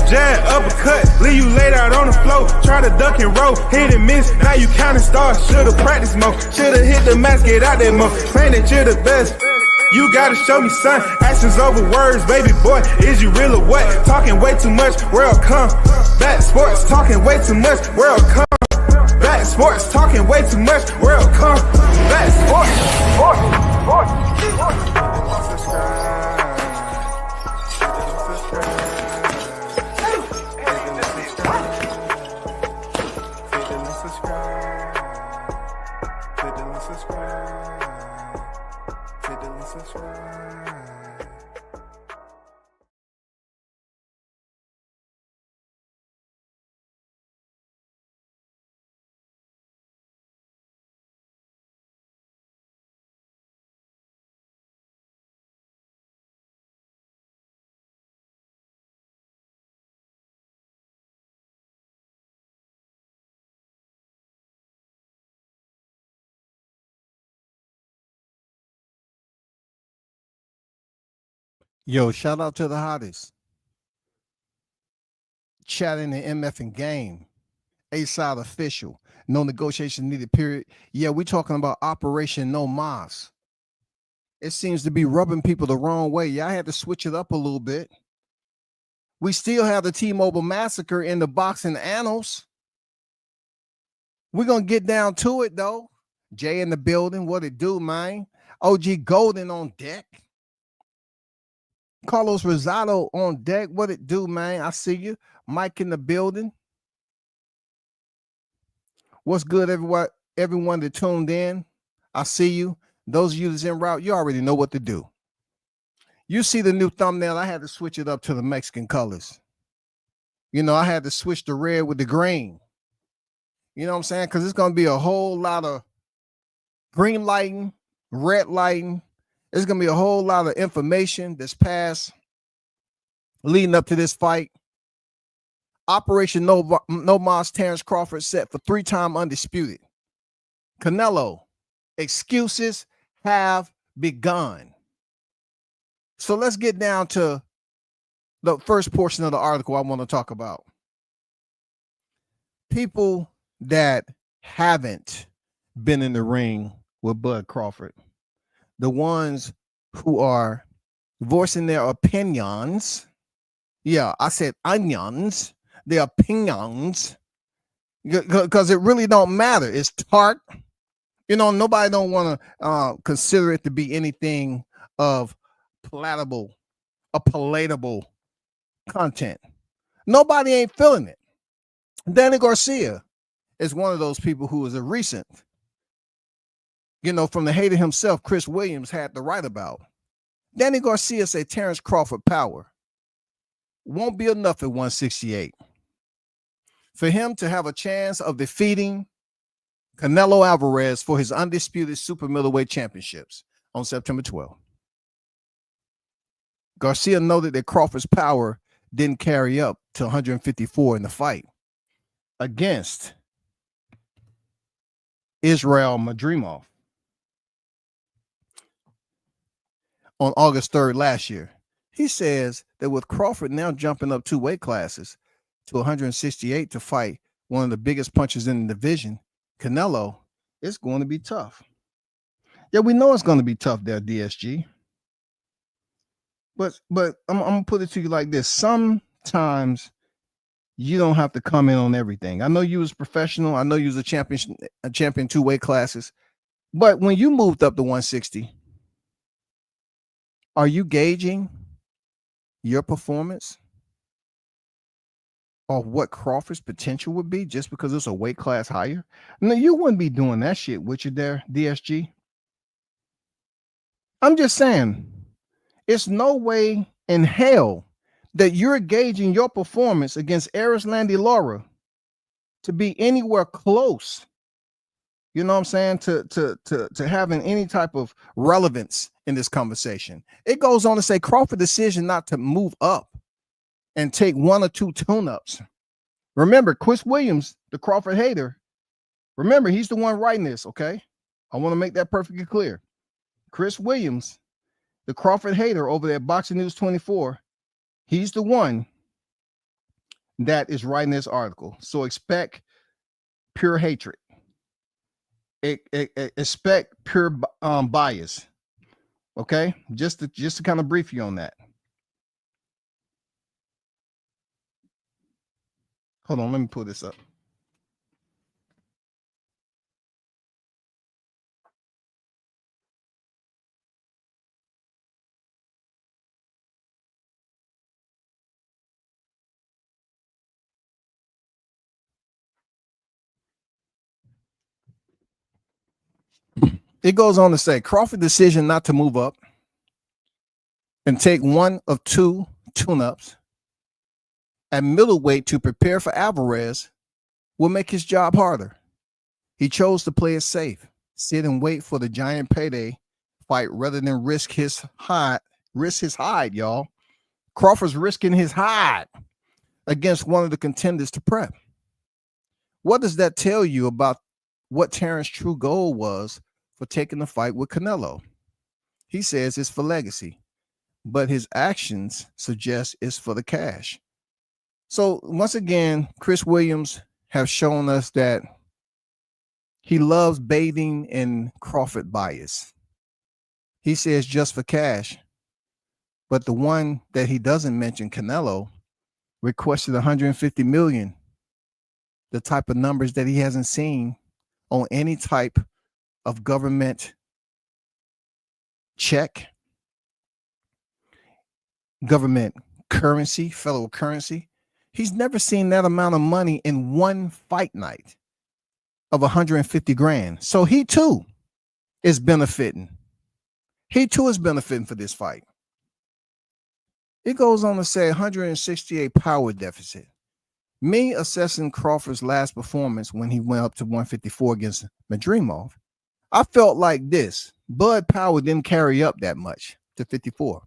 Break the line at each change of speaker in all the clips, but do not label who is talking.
jab, uppercut, leave you laid out on the floor. Try to duck and roll, hit and miss, now you counting stars. Should've practiced more, should've hit the mask, get out there more. Saying that you're the best, you gotta show me, son. Actions over words, baby boy, is you real or what? Talking way too much, worldcombat sports. Talking way too much, worldcombat sports. Talking way too much, worldcombat sports.
Yo, shout out to the hottest. Chatting the MF and game. A-side official. No negotiation needed, period. Yeah, we're talking about Operation No Mas. It seems to be rubbing people the wrong way. Yeah, I had to switch it up a little bit. We still have the T-Mobile massacre in the boxing annals. We're going to get down to it, though. Jay in the building. What it do, man? OG Golden on deck. Carlos Rosado on deck. What it do, man? I see you. Mike in the building. What's good, everyone that tuned in? I see you. Those of you that's en route, you already know what to do. You see the new thumbnail. I had to switch it up to the Mexican colors. You know, I had to switch the red with the green. You know what I'm saying? Because it's going to be a whole lot of green lighting, red lighting. There's going to be a whole lot of information that's passed leading up to this fight. Operation No Mas Terence Crawford set for 3-time undisputed. Canelo, excuses have begun. So let's get down to the first portion of the article I want to talk about. People that haven't been in the ring with Bud Crawford, the ones who are voicing their opinions. Yeah, I said onions. Their opinions, because it really don't matter. It's tart. You know, nobody don't want to consider it to be anything of palatable content. Nobody ain't feeling it. Danny Garcia is one of those people who is a recent, you know, from the hater himself, Chris Williams had to write about. Danny Garcia said Terence Crawford power won't be enough at 168. For him to have a chance of defeating Canelo Alvarez for his undisputed super middleweight championships on September 12th. Garcia noted that Crawford's power didn't carry up to 154 in the fight against Israel Madrimov on August 3rd last year. He says that with Crawford now jumping up 2 weight classes to 168 to fight one of the biggest punchers in the division, Canelo, it's going to be tough. Yeah, we know it's going to be tough there, DSG. But I'm going to put it to you like this. Sometimes you don't have to come in on everything. I know you was professional. I know you was a champion 2 weight classes. But when you moved up to 160, are you gauging your performance or what Crawford's potential would be just because it's a weight class higher? No, you wouldn't be doing that shit, would you there, DSG? I'm just saying, it's no way in hell that you're gauging your performance against Erislandy Lara to be anywhere close, you know what I'm saying, to having any type of relevance in this conversation. It goes on to say Crawford's decision not to move up and take 1 or 2 tune-ups. Remember, Chris Williams, the Crawford hater, remember, he's the one writing this, okay? I want to make that perfectly clear. Chris Williams, the Crawford hater over there at Boxing News 24, he's the one that is writing this article. So expect pure hatred. Expect pure bias. Okay, just to kind of brief you on that. Hold on, let me pull this up. It goes on to say Crawford's decision not to move up and take one of two tune-ups at middleweight to prepare for Alvarez will make his job harder. He chose to play it safe, sit and wait for the giant payday fight rather than risk his hide, y'all. Crawford's risking his hide against one of the contenders to prep. What does that tell you about what Terence's true goal was for taking the fight with Canelo? He says it's for legacy, but his actions suggest it's for the cash. So once again, Chris Williams have shown us that he loves bathing in Crawford bias. He says just for cash, but the one that he doesn't mention, Canelo, requested $150 million, the type of numbers that he hasn't seen on any type of government check, government currency, federal currency. He's never seen that amount of money in one fight night of 150 grand. So he too is benefiting. He too is benefiting for this fight. It goes on to say 168 power deficit. Me assessing Crawford's last performance when he went up to 154 against Madrimov, I felt like this. Bud Power didn't carry up that much to 54.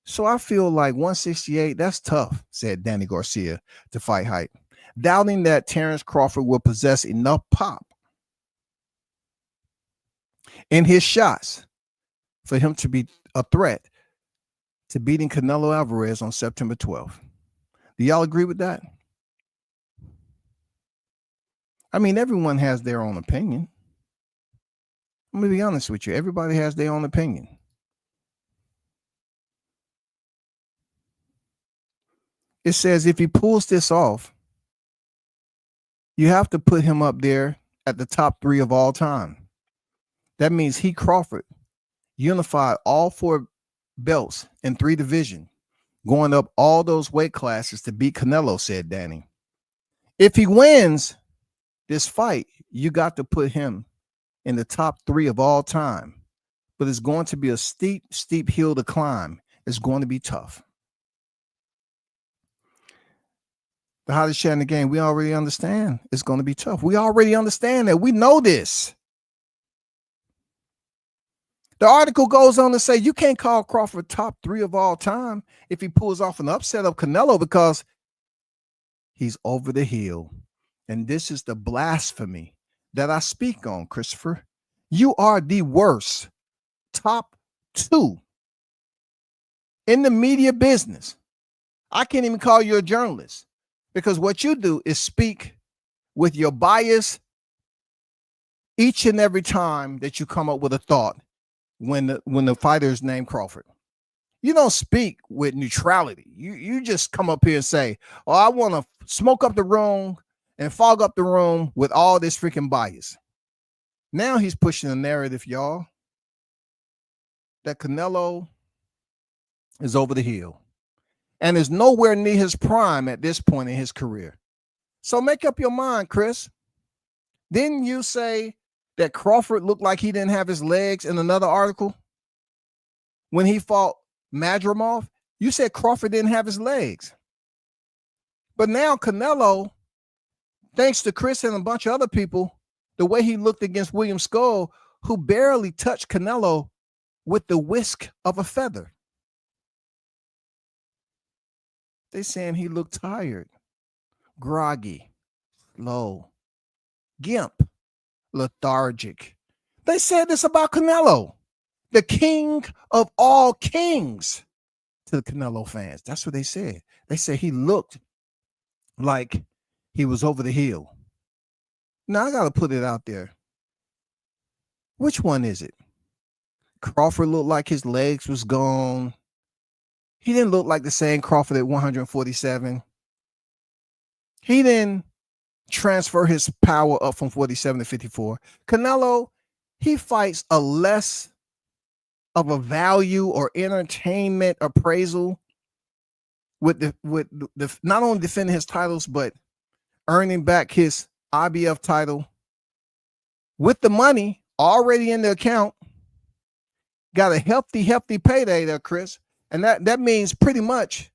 So I feel like 168, that's tough, said Danny Garcia to Fight Hype, doubting that Terence Crawford will possess enough pop in his shots for him to be a threat to beating Canelo Alvarez on September 12th. Do y'all agree with that? I mean, everyone has their own opinion. I'm going to be honest with you. Everybody has their own opinion. It says if he pulls this off, you have to put him up there at the top 3 of all time. That means he, Crawford, unified all 4 belts in 3 divisions, going up all those weight classes to beat Canelo, said Danny. If he wins this fight, you got to put him in the top 3 of all time. But it's going to be a steep hill to climb. It's going to be tough. The hottest chat in the game, we already understand it's going to be tough. We already understand that. We know this. The article goes on to say you can't call Crawford top 3 of all time if he pulls off an upset of Canelo because he's over the hill. And this is the blasphemy that I speak on, Christopher. You are the worst top 2 in the media business. I can't even call you a journalist because what you do is speak with your bias each and every time that you come up with a thought when the fighter is named Crawford. You don't speak with neutrality. You just come up here and say, oh, I want to smoke up the room and fog up the room with all this freaking bias. Now he's pushing the narrative, y'all, that Canelo is over the hill and is nowhere near his prime at this point in his career. So make up your mind, Chris. Didn't you say that Crawford looked like he didn't have his legs in another article when he fought Madrimov? You said Crawford didn't have his legs. But now Canelo, thanks to Chris and a bunch of other people, the way he looked against William Skull, who barely touched Canelo with the whisk of a feather. They saying he looked tired, groggy, slow, gimp, lethargic. They said this about Canelo, the king of all kings, to the Canelo fans. That's what they said. They said he looked like he was over the hill. Now I got to put it out there. Which one is it? Crawford looked like his legs was gone. He didn't look like the same Crawford at 147. He didn't transfer his power up from 47 to 54. Canelo, he fights a less of a value or entertainment appraisal with the not only defending his titles, but earning back his IBF title with the money already in the account. Got a hefty payday there, Chris. And that means pretty much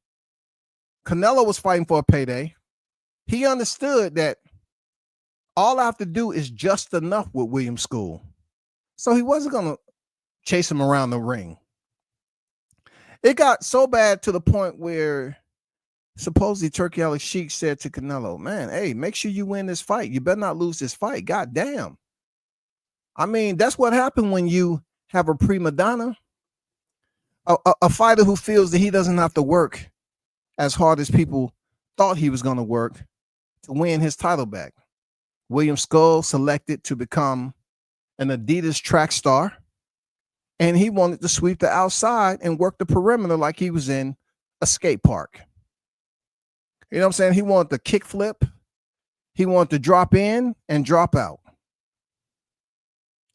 Canelo was fighting for a payday. He understood that all I have to do is just enough with Williams School. So he wasn't going to chase him around the ring. It got so bad to the point where supposedly Turkey Ali Sheik said to Canelo, man, hey, make sure you win this fight. You better not lose this fight. God damn. I mean, that's what happened when you have a prima donna, a fighter who feels that he doesn't have to work as hard as people thought he was going to work to win his title back. William Skull selected to become an Adidas track star, and he wanted to sweep the outside and work the perimeter like he was in a skate park. You know what I'm saying? He wanted to kick flip. He wanted to drop in and drop out.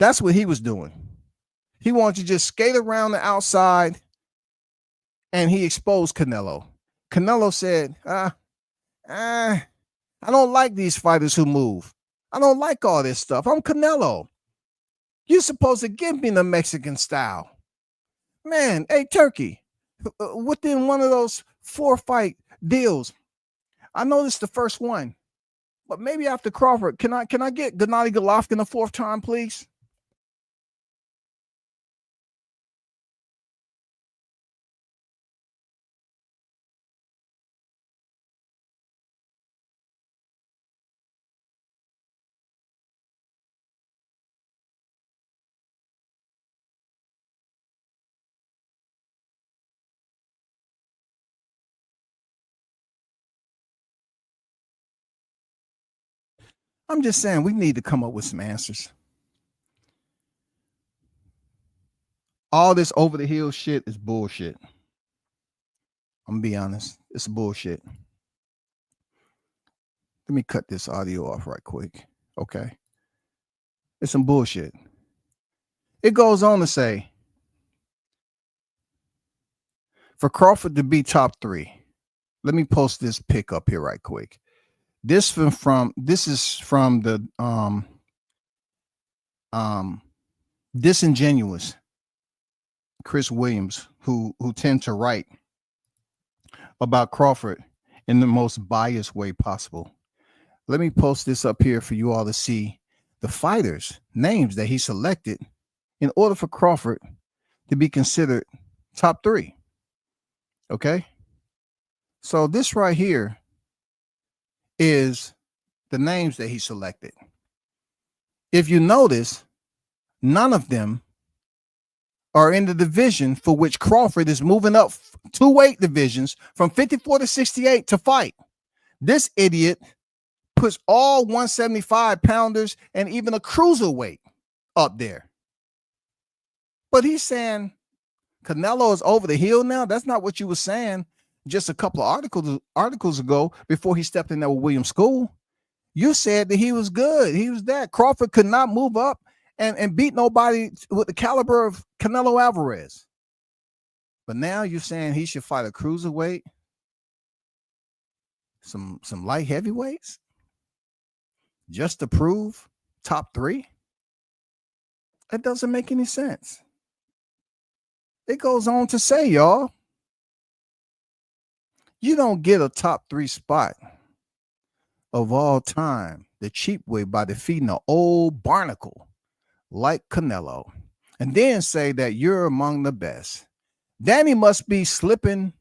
That's what he was doing. He wanted to just skate around the outside, and he exposed Canelo. Canelo said, I don't like these fighters who move. I don't like all this stuff. I'm Canelo. You're supposed to give me the Mexican style. Man, hey, Turkey, within one of those 4-fight deals, I know this is the first one, but maybe after Crawford, can I get Gennady Golovkin a 4th time, please? I'm just saying we need to come up with some answers. All this over the hill shit is bullshit. I'm gonna be honest. It's bullshit. Let me cut this audio off right quick. Okay. It's some bullshit. It goes on to say, for Crawford to be top 3, let me post this pic up here right quick. This is from the disingenuous Chris Williams, who tend to write about Crawford in the most biased way possible. Let me post this up here for you all to see the fighters' names that he selected in order for Crawford to be considered top 3. Okay? So this right here is the names that he selected. If you notice, none of them are in the division for which Crawford is moving up 2 weight divisions from 54 to 68 to fight. This idiot puts all 175 pounders and even a cruiserweight up there. But he's saying Canelo is over the hill now. That's not what you were saying just a couple of articles ago before he stepped in there with Williams School. You said that he was good. He was that. Crawford could not move up and beat nobody with the caliber of Canelo Alvarez. But now you're saying he should fight a cruiserweight, some light heavyweights, just to prove top 3? That doesn't make any sense. It goes on to say, y'all, you don't get a top 3 spot of all time the cheap way by defeating an old barnacle like Canelo, and then say that you're among the best. Danny must be slipping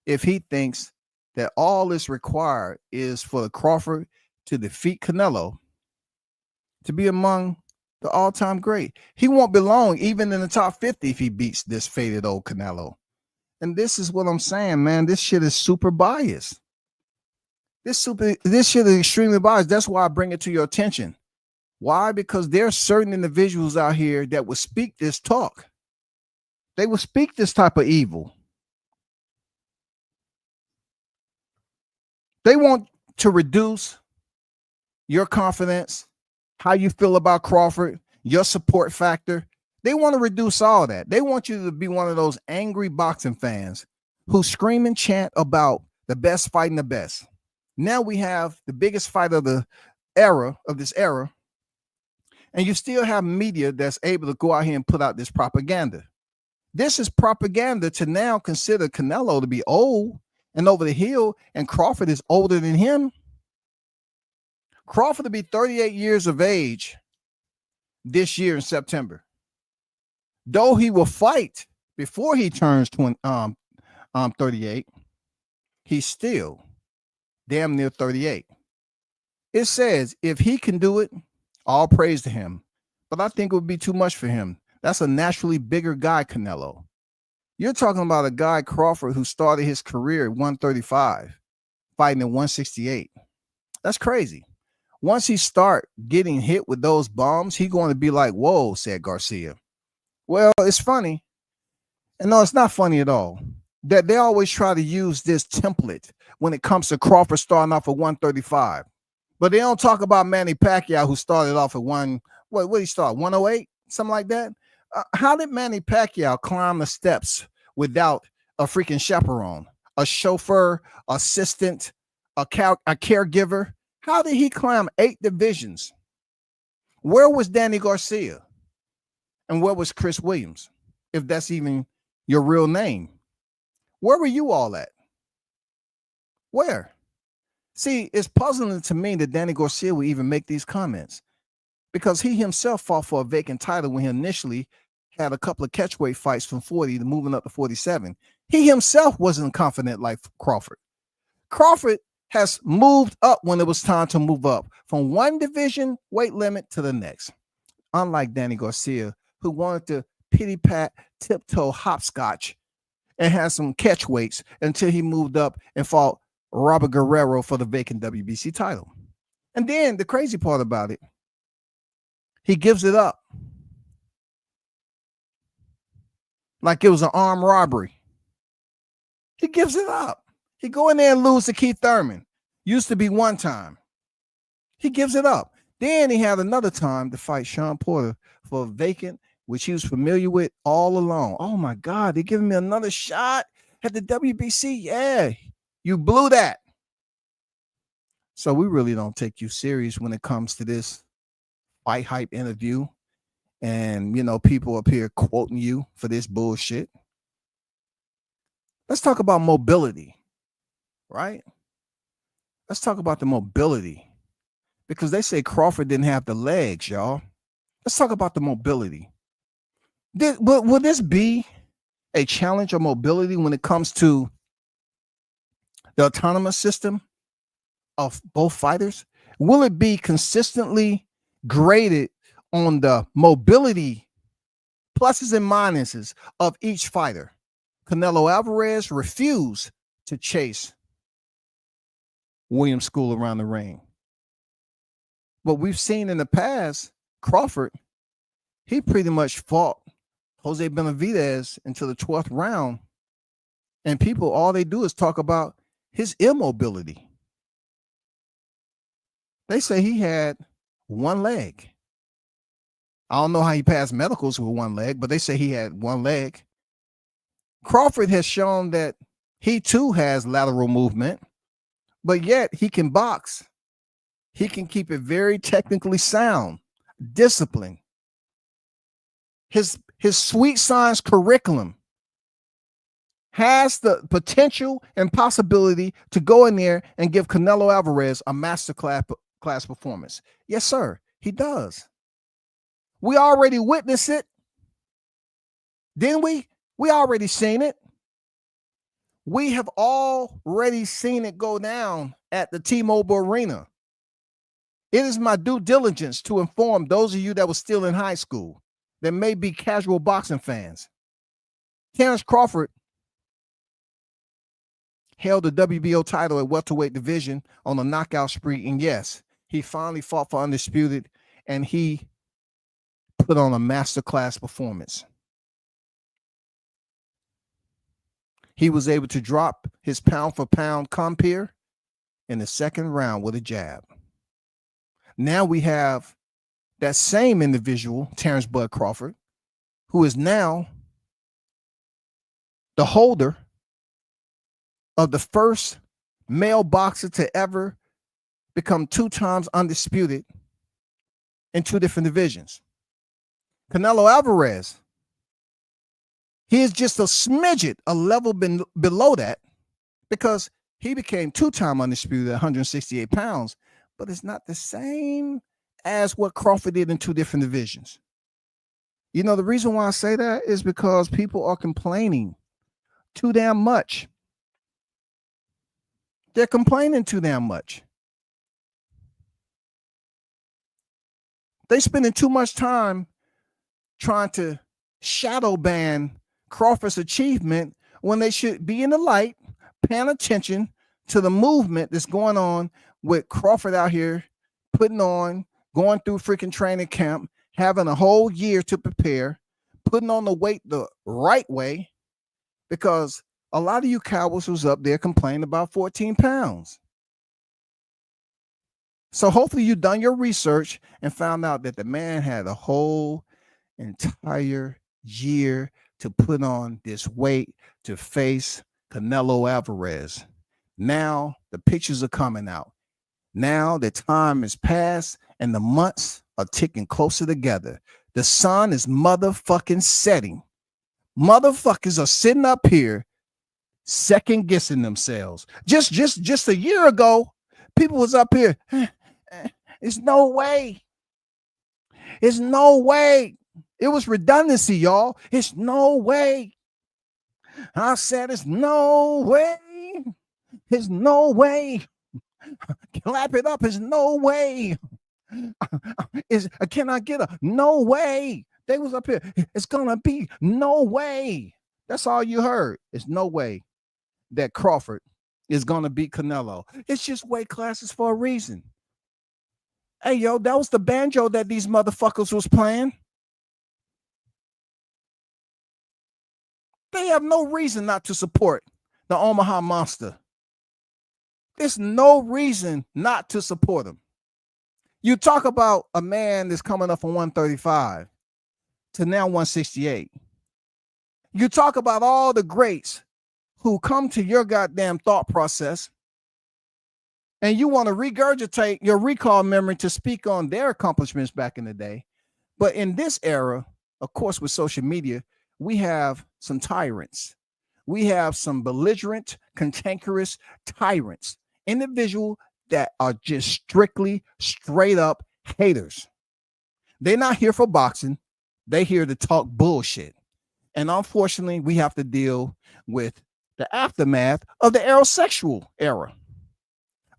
if he thinks that all is required is for Crawford to defeat Canelo to be among the all-time great. He won't belong even in the top 50 if he beats this faded old Canelo. And this is what I'm saying, man. This shit is super biased. This shit is extremely biased. That's why I bring it to your attention. Why? Because there are certain individuals out here that will speak this talk. They will speak this type of evil. They want to reduce your confidence, how you feel about Crawford, your support factor. They want to reduce all that. They want you to be one of those angry boxing fans who scream and chant about the best fighting the best. Now we have the biggest fight of this era, and you still have media that's able to go out here and put out this propaganda. This is propaganda to now consider Canelo to be old and over the hill, and Crawford is older than him. Crawford to be 38 years of age this year in September. Though he will fight before he turns 38, he's still damn near 38. It says if he can do it, all praise to him. But I think it would be too much for him. That's a naturally bigger guy, Canelo. You're talking about a guy, Crawford, who started his career at 135, fighting at 168. That's crazy. Once he start getting hit with those bombs, he's going to be like, whoa, said Garcia. Well, it's funny. And no, it's not funny at all. That they always try to use this template when it comes to Crawford starting off at 135. But they don't talk about Manny Pacquiao, who started off at what did he start? 108? Something like that? How did Manny Pacquiao climb the steps without a freaking chaperone, a chauffeur, assistant, a caregiver? How did he climb 8 divisions? Where was Danny Garcia? And where was Chris Williams? If that's even your real name. Where were you all at? Where? See, it's puzzling to me that Danny Garcia would even make these comments, because he himself fought for a vacant title when he initially had a couple of catchweight fights from 40 to moving up to 47. He himself wasn't confident like Crawford. Crawford has moved up when it was time to move up from one division weight limit to the next. Unlike Danny Garcia, who wanted to pity-pat, tiptoe, hopscotch, and had some catch weights until he moved up and fought Robert Guerrero for the vacant WBC title. And then the crazy part about it, he gives it up like it was an armed robbery. He gives it up. He go in there and lose to Keith Thurman. Used to be one time. He gives it up. Then he had another time to fight Sean Porter for a vacant, which he was familiar with all along. Oh my God, they're giving me another shot at the WBC. Yeah, you blew that. So we really don't take you serious when it comes to this fight hype interview. And, you know, people up here quoting you for this bullshit. Let's talk about mobility, right? Let's talk about the mobility, because they say Crawford didn't have the legs, y'all. Let's talk about the mobility. Will this be a challenge of mobility when it comes to the autonomous system of both fighters? Will it be consistently graded on the mobility pluses and minuses of each fighter? Canelo Alvarez refused to chase William School around the ring. But we've seen in the past, Crawford, he pretty much fought Jose Benavidez until the 12th round. And people, all they do is talk about his immobility. They say he had one leg. I don't know how he passed medicals with one leg, but they say he had one leg. Crawford has shown that he too has lateral movement, but yet he can box. He can keep it very technically sound, disciplined. His sweet science curriculum has the potential and possibility to go in there and give Canelo Alvarez a master class performance. Yes, sir, he does. We already witnessed it. Didn't we? We already seen it. We have already seen it go down at the T-Mobile Arena. It is my due diligence to inform those of you that were still in high school that may be casual boxing fans. Terence Crawford held the WBO title at welterweight division on a knockout spree. And yes, he finally fought for Undisputed, and he put on a masterclass performance. He was able to drop his pound-for-pound compeer in the second round with a jab. Now we have that same individual, Terence Bud Crawford, who is now the holder of the first male boxer to ever become 2 times undisputed in 2 different divisions. Canelo Alvarez, he is just a smidget, a level below that, because he became 2-time undisputed at 168 pounds, but it's not the same as what Crawford did in 2 different divisions. You know, the reason why I say that is because people are complaining too damn much. They're complaining too damn much. They spending too much time trying to shadow ban Crawford's achievement when they should be in the light, paying attention to the movement that's going on with Crawford out here putting on, going through freaking training camp, having a whole year to prepare, putting on the weight the right way, because a lot of you cowards who's up there complaining about 14 pounds. So hopefully you've done your research and found out that the man had a whole entire year to put on this weight to face Canelo Alvarez. Now the pictures are coming out. Now the time has passed and the months are ticking closer together. The sun is motherfucking setting. Motherfuckers are sitting up here second guessing themselves. Just a year ago, people was up here. It's no way. It's no way. It was redundancy, y'all. It's no way. I said it's no way. It's no way. Clap it up. It's no way. Can I get a no way? They was up here. It's gonna be no way. That's all you heard. It's no way that Crawford is gonna beat Canelo. It's just weight classes for a reason. Hey, yo, that was the banjo that these motherfuckers was playing. They have no reason not to support the Omaha Monster. There's no reason not to support him. You talk about a man that's coming up from 135 to now 168. You talk about all the greats who come to your goddamn thought process, and you want to regurgitate your recall memory to speak on their accomplishments back in the day. But in this era, of course, with social media, we have some tyrants. We have some belligerent, cantankerous tyrants, individuals that are just strictly, straight up haters. They're not here for boxing. They're here to talk bullshit. And unfortunately, we have to deal with the aftermath of the aerosexual era.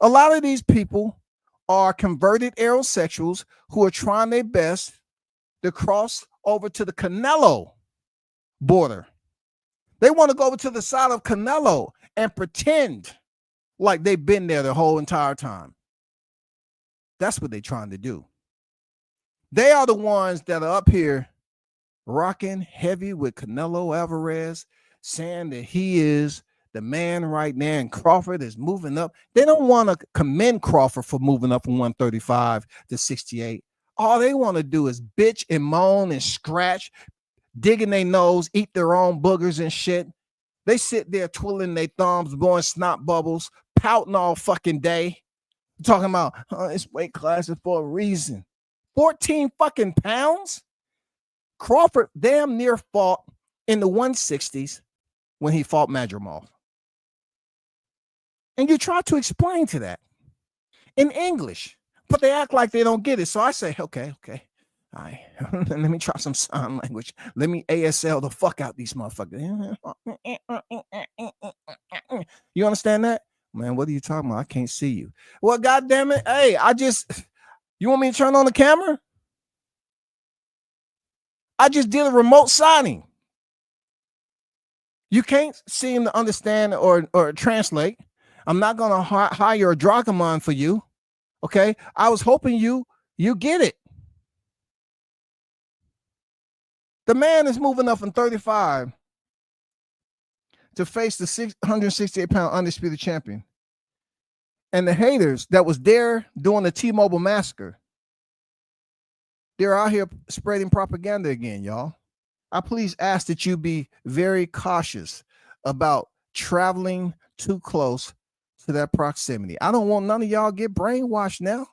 A lot of these people are converted aerosexuals who are trying their best to cross over to the Canelo border. They want to go over to the side of Canelo and pretend like they've been there the whole entire time. That's what they're trying to do. They are the ones that are up here rocking heavy with Canelo Alvarez, saying that he is the man right now, and Crawford is moving up. They don't want to commend Crawford for moving up from 135 to 68. All they want to do is bitch and moan and scratch, digging their nose, eat their own boogers and shit. They sit there twiddling their thumbs, blowing snot bubbles, pouting all fucking day, talking about it's weight classes for a reason. 14 fucking pounds? Crawford damn near fought in the 160s when he fought Madrimov. And you try to explain to that in English, but they act like they don't get it. So I say, okay. All right, let me try some sign language. Let me ASL the fuck out these motherfuckers. You understand that? Man, what are you talking about? I can't see you. Well, goddamn it. Hey, you want me to turn on the camera? I just did a remote signing. You can't seem to understand or translate. I'm not going to hire a dragoman for you. Okay. I was hoping you get it. The man is moving up from 35 to face the 168-pound undisputed champion. And the haters that was there doing the T-Mobile massacre, they're out here spreading propaganda again, y'all. I please ask that you be very cautious about traveling too close to that proximity. I don't want none of y'all get brainwashed now.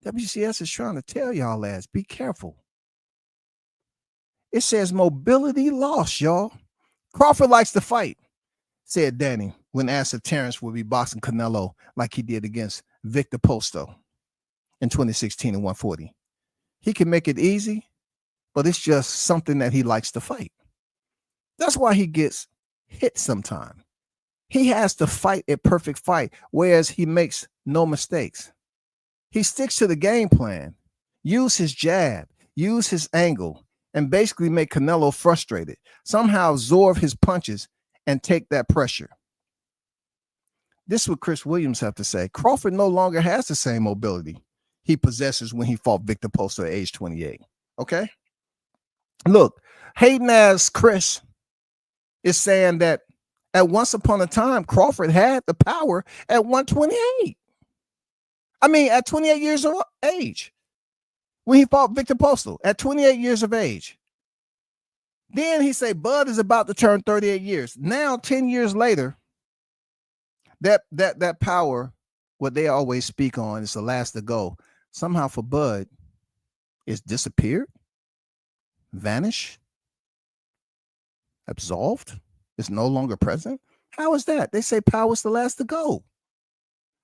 WCS is trying to tell y'all ass, be careful. It says mobility loss, y'all. Crawford likes to fight, said Danny when asked if Terence would be boxing Canelo like he did against Victor Posto in 2016 at 140. He can make it easy, but it's just something that he likes to fight. That's why he gets hit sometime. He has to fight a perfect fight, whereas he makes no mistakes. He sticks to the game plan, use his jab, use his angle, and basically make Canelo frustrated, somehow absorb his punches and take that pressure. This is what Chris Williams have to say. Crawford no longer has the same mobility he possesses when he fought Victor Posto at age 28. Okay? Look, hating ass Chris is saying that at once upon a time, Crawford had the power at 128. I mean, at 28 years of age, when he fought Victor Posto at 28 years of age. Then he say Bud is about to turn 38 years. Now, 10 years later, that power, what they always speak on, is the last to go. Somehow for Bud, it's disappeared, vanished, absolved. It's no longer present. How is that? They say power is the last to go.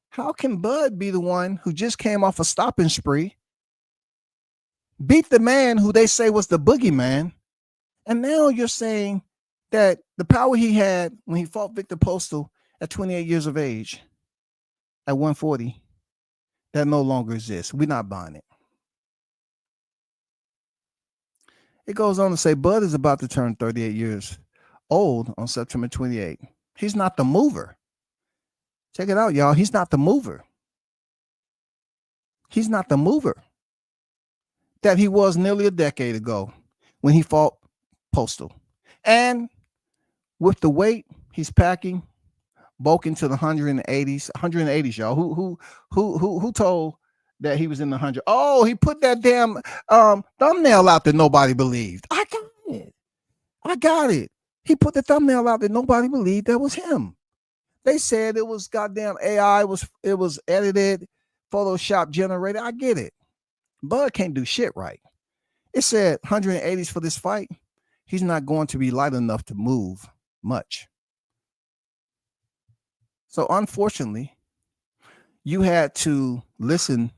How can Bud be the one who just came off a stopping spree, beat the man who they say was the boogeyman, and now you're saying that the power he had when he fought Victor Posto at 28 years of age, at 140, that no longer exists. We're not buying it. It goes on to say Bud is about to turn 38 years old on September 28. He's not the mover. Check it out, y'all. He's not the mover. He's not the mover that he was nearly a decade ago when he fought Posto. And with the weight he's packing, bulking to the 180s, y'all. Who told that he was in the 100? Oh, he put that damn thumbnail out that nobody believed. I got it. He put the thumbnail out that nobody believed that was him. They said it was goddamn AI, it was edited, Photoshop generated. I get it. Bud can't do shit right. It said 180s for this fight. He's not going to be light enough to move much. So unfortunately, you had to listen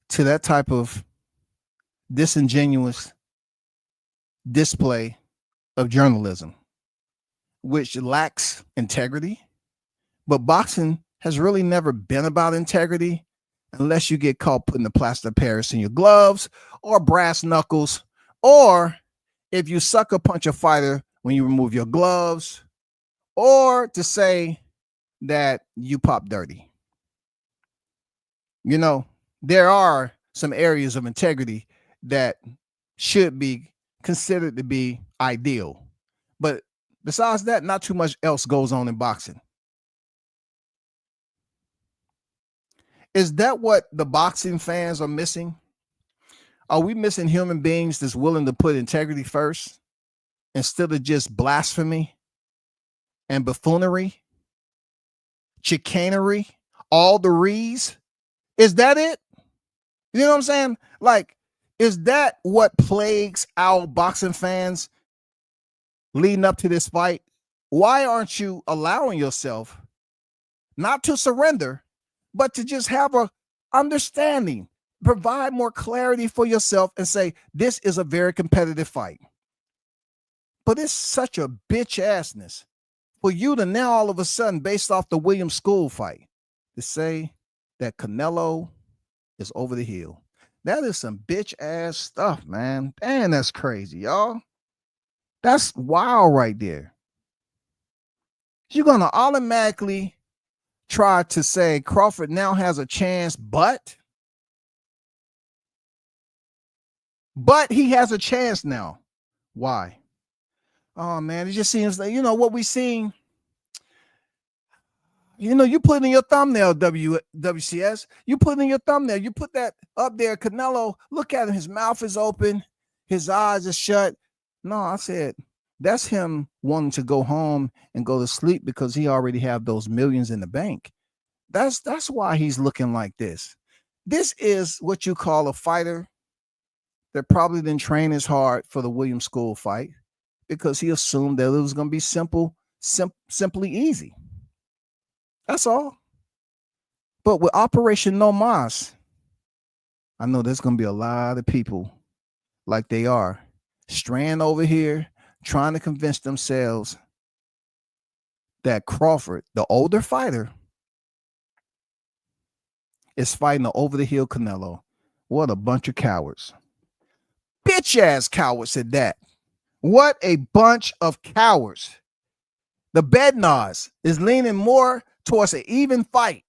to that type of disingenuous display of journalism, which lacks integrity. But boxing has really never been about integrity unless you get caught putting the plaster of Paris in your gloves or brass knuckles, or if you sucker punch a fighter when you remove your gloves, or to say that you pop dirty. You know, there are some areas of integrity that should be considered to be ideal. But besides that, not too much else goes on in boxing. Is that what the boxing fans are missing? Are we missing human beings that's willing to put integrity first instead of just blasphemy and buffoonery, chicanery, all the rees? Is that it? You know what I'm saying? Like, is that what plagues our boxing fans leading up to this fight? Why aren't you allowing yourself not to surrender, but to just have a understanding, provide more clarity for yourself and say, this is a very competitive fight? But it's such a bitch assness for you to now all of a sudden, based off the Williams School fight, to say that Canelo is over the hill. That is some bitch ass stuff, man. Damn, that's crazy, y'all. That's wild right there. You're going to automatically try to say Crawford now has a chance, but he has a chance now. Why? Oh, man, it just seems like, what we seen. You put it in your thumbnail, WCS. You put it in your thumbnail. You put that up there. Canelo, look at him. His mouth is open. His eyes are shut. No, I said, that's him wanting to go home and go to sleep because he already have those millions in the bank. That's why he's looking like this. This is what you call a fighter that probably didn't train as hard for the Williams School fight because he assumed that it was going to be simply easy. That's all. But with Operation No Mas, I know there's going to be a lot of people like they are straying over here trying to convince themselves that Crawford, the older fighter, is fighting the over-the-hill Canelo. What a bunch of cowards. Bitch-ass cowards at that. What a bunch of cowards. The Bednars is leaning more towards an even fight.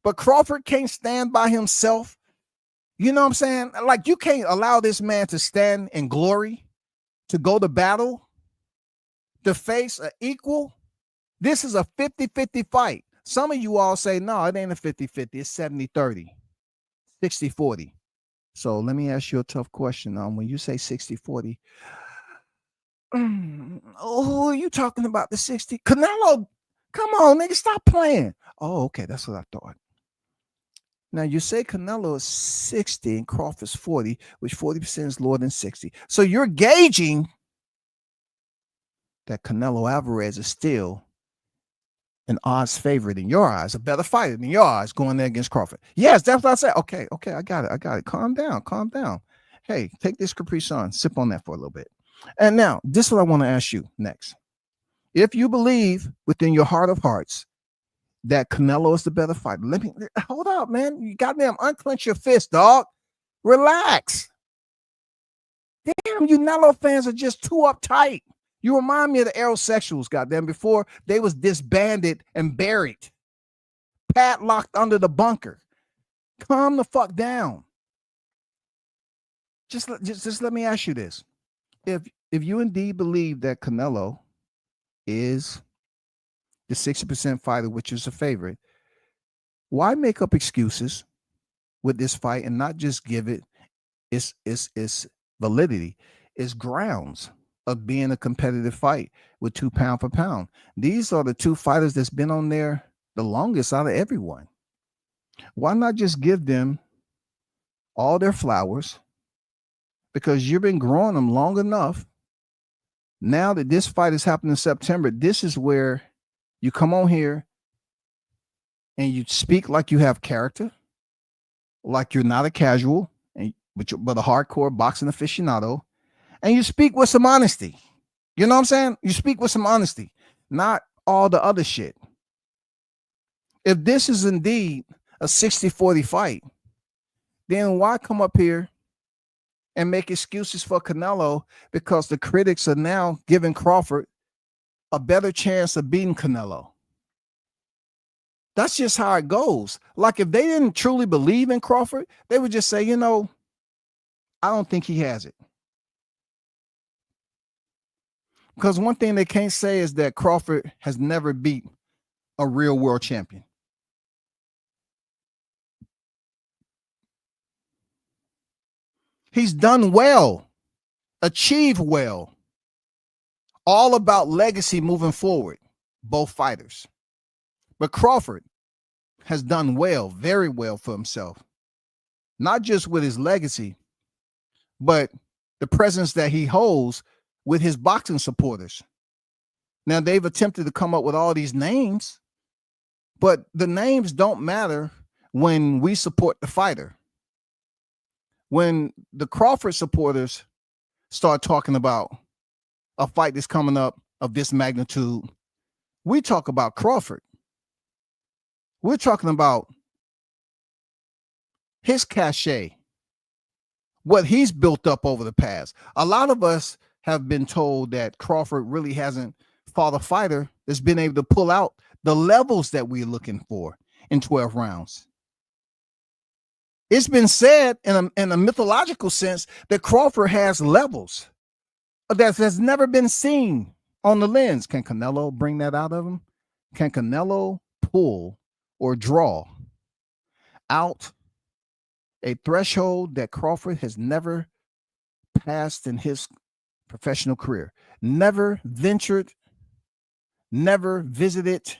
But Crawford can't stand by himself. You know what I'm saying? Like, you can't allow this man to stand in glory, to go to battle, to face an equal. This is a 50-50 fight. Some of you all say, no, it ain't a 50-50. It's 70-30, 60-40. So let me ask you a tough question. When you say 60-40, who are you talking about, the 60? Canelo, come on, nigga, stop playing. Oh, okay, that's what I thought. Now, you say Canelo is 60 and Crawford's 40, which 40% is lower than 60. So you're gauging that Canelo Alvarez is still an odds favorite in your eyes, a better fighter in your eyes going there against Crawford. Yes, that's what I said. Okay, I got it. Calm down. Hey, take this Capri Sun, sip on that for a little bit. And now, this is what I want to ask you next. If you believe within your heart of hearts that Canelo is the better fighter, hold up, man. You goddamn unclench your fist, dog. Relax. Damn, you Canelo fans are just too uptight. You remind me of the aerosexuals, goddamn, before they was disbanded and buried, padlocked under the bunker. Calm the fuck down. Just let me ask you this. If you indeed believe that Canelo is the 60% fighter, which is a favorite, why make up excuses with this fight and not just give it its validity, its grounds of being a competitive fight with 2 pound for pound? These are the two fighters that's been on there the longest out of everyone. Why not just give them all their flowers? Because you've been growing them long enough. Now that this fight is happening in September, this is where you come on here and you speak like you have character, like you're not a casual, but a hardcore boxing aficionado, and you speak with some honesty. You know what I'm saying? You speak with some honesty, not all the other shit. If this is indeed a 60-40 fight, then why come up here and make excuses for Canelo because the critics are now giving Crawford a better chance of beating Canelo? That's just how it goes. Like, if they didn't truly believe in Crawford, they would just say, I don't think he has it. Because one thing they can't say is that Crawford has never beat a real world champion. He's done well, achieved well, all about legacy moving forward, both fighters. But Crawford has done well, very well for himself, not just with his legacy, but the presence that he holds with his boxing supporters. Now, they've attempted to come up with all these names, but the names don't matter when we support the fighter. When the Crawford supporters start talking about a fight that's coming up of this magnitude, we talk about Crawford. We're talking about his cachet, what he's built up over the past. A lot of us have been told that Crawford really hasn't fought a fighter that's been able to pull out the levels that we're looking for in 12 rounds. It's been said in a mythological sense that Crawford has levels that has never been seen on the lens. Can Canelo bring that out of him? Can Canelo pull or draw out a threshold that Crawford has never passed in his professional career? Never ventured, never visited,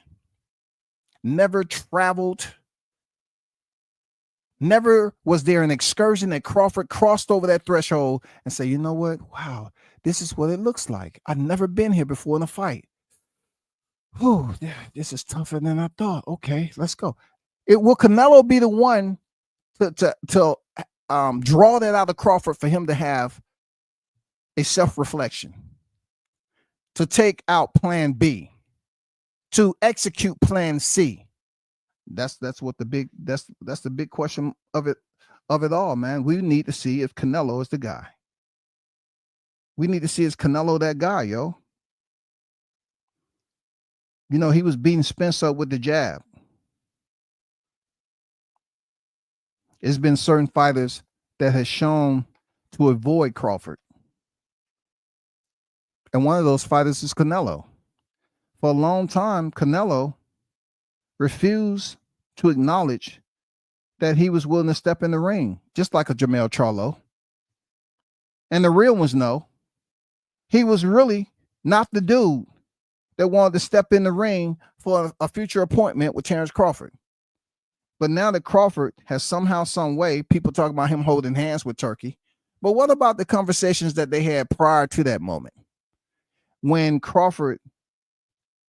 never traveled. Never was there an excursion that Crawford crossed over that threshold and say, you know what? Wow, this is what it looks like. I've never been here before in a fight. Whew, this is tougher than I thought. Okay, let's go. Will Canelo be the one to draw that out of Crawford for him to have a self-reflection, to take out plan B, to execute plan C? That's what the big that's the big question of it all, man. We need to see if Canelo is the guy. We need to see is Canelo that guy, yo. You know, he was beating Spence up with the jab. It's been certain fighters that has shown to avoid Crawford. And one of those fighters is Canelo. For a long time, Canelo refused to acknowledge that he was willing to step in the ring, just like a Jermell Charlo. And the real ones know he was really not the dude that wanted to step in the ring for a future appointment with Terence Crawford. But now that Crawford has somehow, some way, people talk about him holding hands with Turkey. But what about the conversations that they had prior to that moment? When Crawford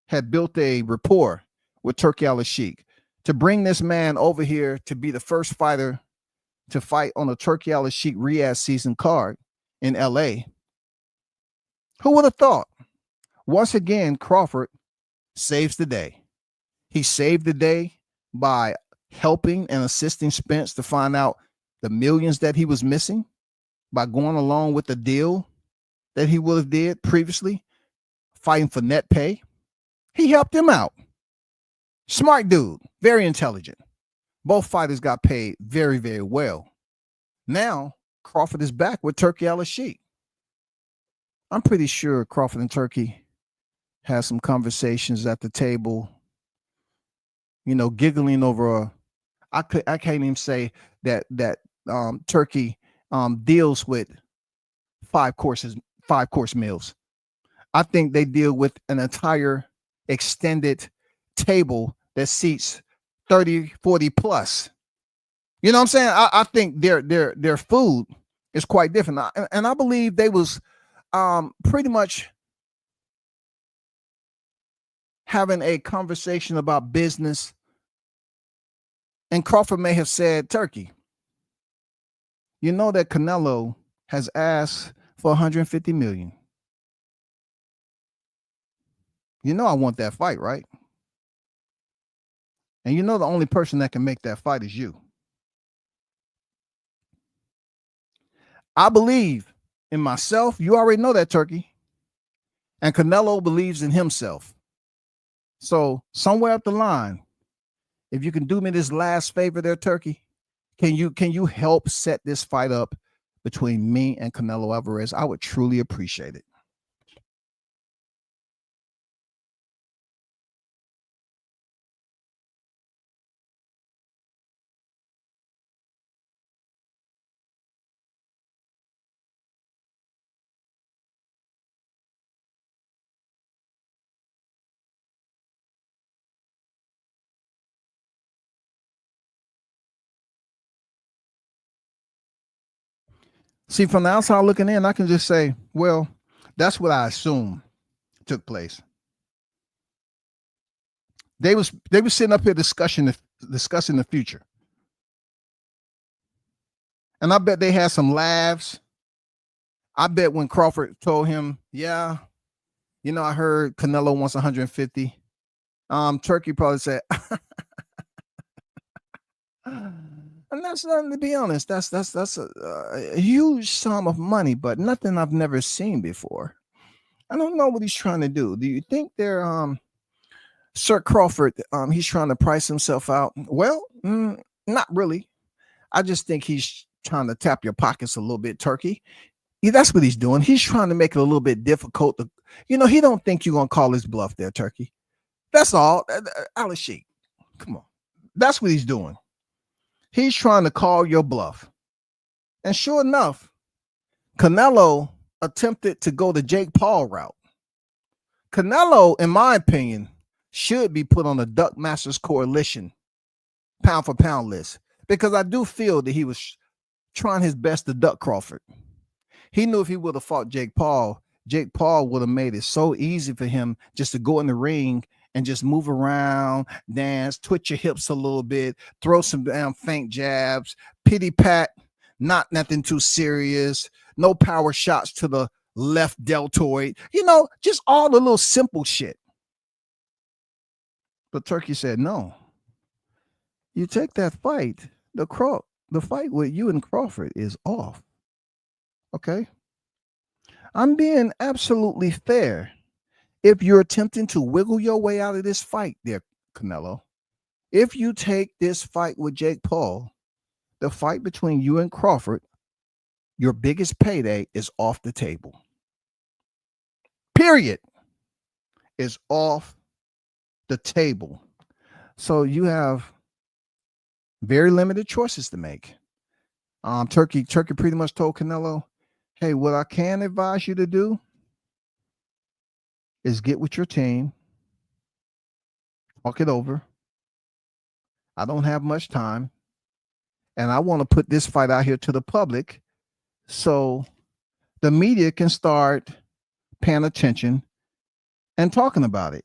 had built a rapport with Turki Al-Sheikh to bring this man over here to be the first fighter to fight on a Turki Al-Sheikh Riyadh season card in LA. Who would have thought? Once again, Crawford saves the day. He saved the day by helping and assisting Spence to find out the millions that he was missing by going along with the deal that he would have did previously, fighting for net pay. He helped him out. Smart dude, very intelligent. Both fighters got paid very, very well. Now, Crawford is back with Turki Al-Sheikh. I'm pretty sure Crawford and Turki had some conversations at the table, you know, giggling over I can't even say that Turki deals with five course meals. I think they deal with an entire extended table that seats 30, 40 plus. You know what I'm saying? I think their food is quite different. And I believe they was pretty much having a conversation about business. And Crawford may have said, Turki, you know that Canelo has asked for 150 million. You know I want that fight, right? And you know the only person that can make that fight is you. I believe in myself. You already know that, Turki. And Canelo believes in himself. So somewhere up the line, if you can do me this last favor there, Turki, can you help set this fight up between me and Canelo Alvarez? I would truly appreciate it. See, from the outside looking in, I can just say, well, that's what I assume took place. They were sitting up here discussing the future. And I bet they had some laughs. I bet when Crawford told him, yeah, you know, I heard Canelo wants 150. Turki probably said, and That's nothing, to be honest. That's a huge sum of money, but nothing I've never seen before. I don't know what he's trying to do. Do you think they're Sir Crawford? He's trying to price himself out. Well, not really. I just think he's trying to tap your pockets a little bit, Turkey. Yeah, that's what he's doing. He's trying to make it a little bit difficult to, he don't think you're gonna call his bluff there, Turkey. That's all. Alice Sheik. Come on. That's what he's doing. He's trying to call your bluff. And sure enough, Canelo attempted to go the Jake Paul route. Canelo, in my opinion, should be put on the Duck Masters Coalition pound for pound list, because I do feel that he was trying his best to duck Crawford. He knew if he would have fought Jake Paul would have made it so easy for him just to go in the ring and just move around, dance, twitch your hips a little bit, throw some damn faint jabs, pity pat, not nothing too serious, no power shots to the left deltoid, just all the little simple shit. But Turkey said, no, you take that fight, the fight with you and Crawford is off. Okay. I'm being absolutely fair. If you're attempting to wiggle your way out of this fight there, Canelo, if you take this fight with Jake Paul, the fight between you and Crawford, your biggest payday is off the table. Period. Is off the table. So you have very limited choices to make. Turkey pretty much told Canelo, hey, what I can advise you to do is get with your team, talk it over. I don't have much time, and I want to put this fight out here to the public so the media can start paying attention and talking about it.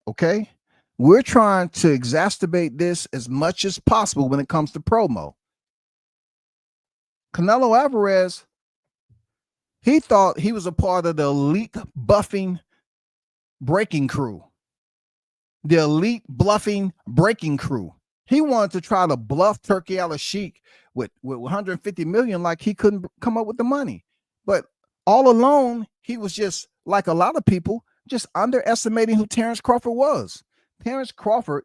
Okay? We're trying to exacerbate this as much as possible when it comes to promo. Canelo Alvarez, he thought he was a part of the elite buffing breaking crew, the elite bluffing breaking crew. He wanted to try to bluff Turkey Al-Sheikh with 150 million, like he couldn't come up with the money. But all alone, he was just, like a lot of people, just underestimating who Terence Crawford was. Terence Crawford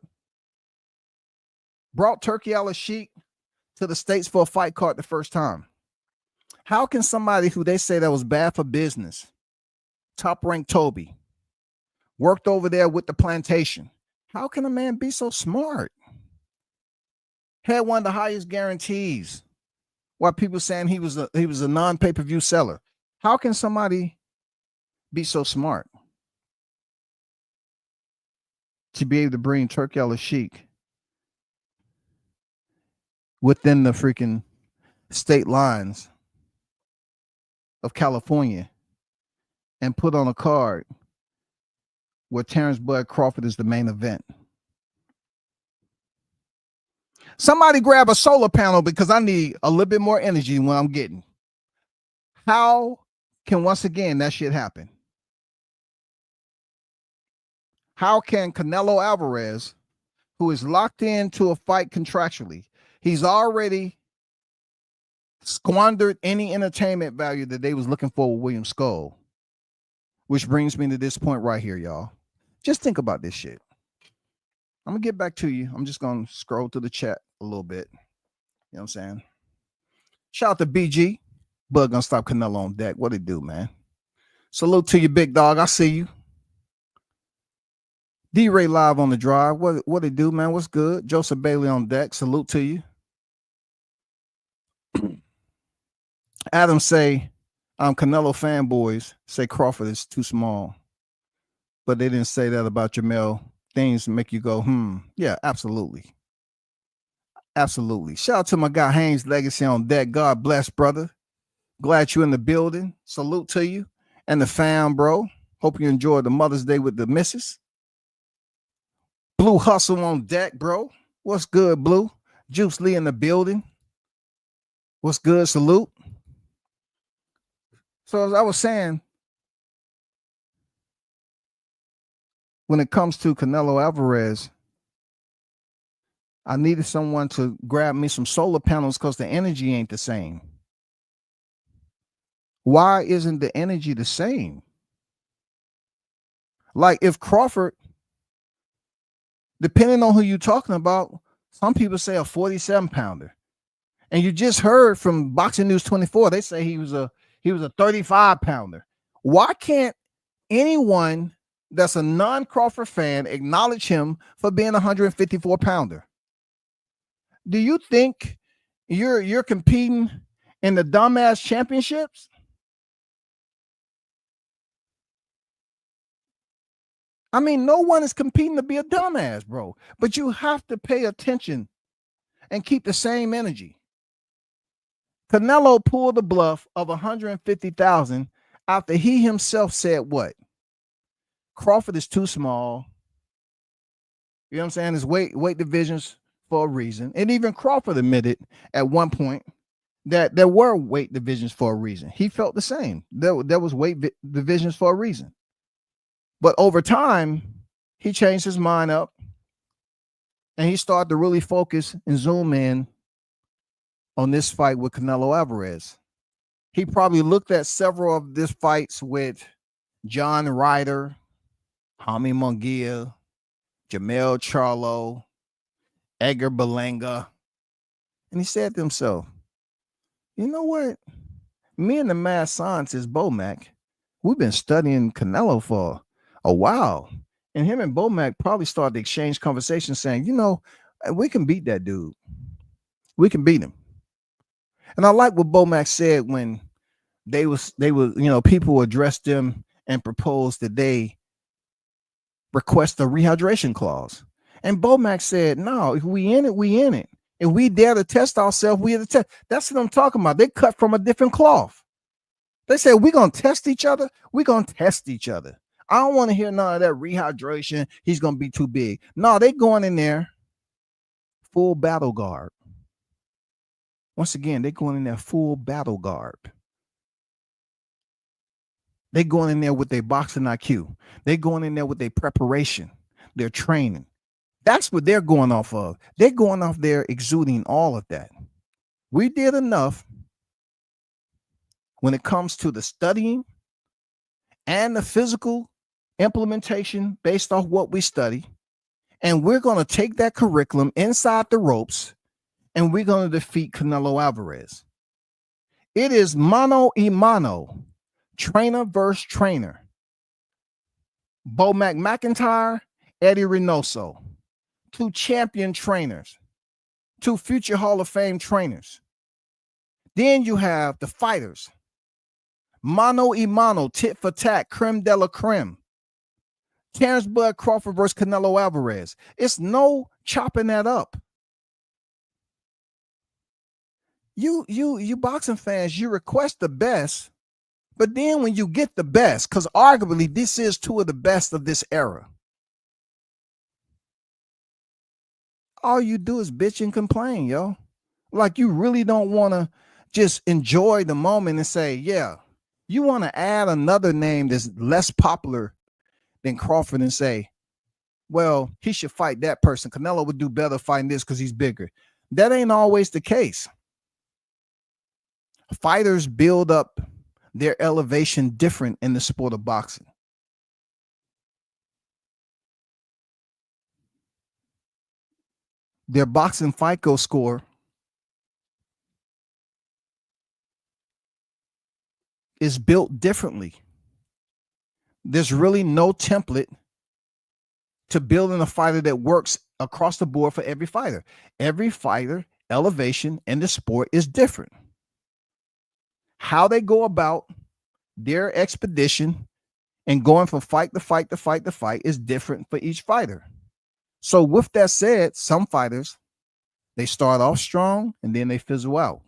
brought Turkey Al-Sheikh to the States for a fight card the first time. How can somebody who they say that was bad for business, top-ranked Toby, worked over there with the plantation, how can a man be so smart? Had one of the highest guarantees, while people saying he was a non-pay-per-view seller. How can somebody be so smart to be able to bring Turkey Al-Sheikh within the freaking state lines of California and put on a card where Terence Bud Crawford is the main event? Somebody grab a solar panel, because I need a little bit more energy than what I'm getting. How can, once again, that shit happen? How can Canelo Alvarez, who is locked into a fight contractually, he's already squandered any entertainment value that they was looking for with William Skull? Which brings me to this point right here, y'all. Just think about this shit. I'm going to get back to you. I'm just going to scroll through the chat a little bit. You know what I'm saying? Shout out to BG. Bud gonna stop Canelo on deck. What it do, man? Salute to you, big dog. I see you. D-Ray live on the drive. What it do, man? What's good? Joseph Bailey on deck. Salute to you. Adam say, Canelo fanboys say Crawford is too small. But they didn't say that about Jamel. Things make you go, yeah, absolutely. Absolutely. Shout out to my guy Haynes Legacy on deck. God bless, brother. Glad you're in the building. Salute to you and the fam, bro. Hope you enjoyed the Mother's Day with the missus. Blue Hustle on deck, bro. What's good, Blue? Juice Lee in the building. What's good? Salute. So as I was saying, when it comes to Canelo Alvarez, I needed someone to grab me some solar panels because the energy ain't the same. Why isn't the energy the same? Like if Crawford, depending on who you're talking about, some people say a 47 pounder. And you just heard from Boxing News 24, they say he was a 35 pounder. Why can't anyone that's a non-Crawford fan acknowledge him for being a 154 pounder? Do you think you're competing in the dumbass championships? I mean, no one is competing to be a dumbass, bro. But you have to pay attention and keep the same energy. Canelo pulled the bluff of 150,000 after he himself said what? Crawford is too small. You know what I'm saying? His weight divisions for a reason. And even Crawford admitted at one point that there were weight divisions for a reason. He felt the same. There was weight divisions for a reason. But over time, he changed his mind up and he started to really focus and zoom in on this fight with Canelo Alvarez. He probably looked at several of these fights with John Ryder, Jaime Munguia, Jamel Charlo, Edgar Berlanga, and he said to himself, you know what? Me and the mad scientist Bomac, we've been studying Canelo for a while. And him and Bomac probably started to exchange conversations saying, you know, we can beat that dude. We can beat him. And I like what Bomac said when they was, you know, people addressed them and proposed that they request a rehydration clause. And Bomac said, no, if we in it, we in it. If we dare to test ourselves, we have to test. That's what I'm talking about. They cut from a different cloth. They said, we're going to test each other. We're going to test each other. I don't want to hear none of that rehydration. He's going to be too big. No, they going in there full battle guard. Once again, they're going in there full battle guard. They're going in there with their boxing IQ. They're going in there with their preparation, their training. That's what they're going off of. They're going off there exuding all of that. We did enough when it comes to the studying and the physical implementation based off what we study. And we're going to take that curriculum inside the ropes and we're going to defeat Canelo Alvarez. It is mano a mano, trainer versus trainer. Bomac McIntyre, Eddie Reynoso, two champion trainers, two future Hall of Fame trainers. Then you have the fighters. Mano a mano, tit for tat, creme de la creme. Terence Bud Crawford versus Canelo Alvarez. It's no chopping that up. You boxing fans, you request the best, but then when you get the best, because arguably this is two of the best of this era, all you do is bitch and complain, yo. Like you really don't want to just enjoy the moment and say, yeah, you want to add another name that's less popular than Crawford and say, well, he should fight that person. Canelo would do better fighting this because he's bigger. That ain't always the case. Fighters build up their elevation different in the sport of boxing. Their boxing FICO score is built differently. There's really no template to building a fighter that works across the board for every fighter. Every fighter elevation in the sport is different. How they go about their expedition and going from fight to fight to fight to fight is different for each fighter. So with that said, some fighters, they start off strong and then they fizzle out.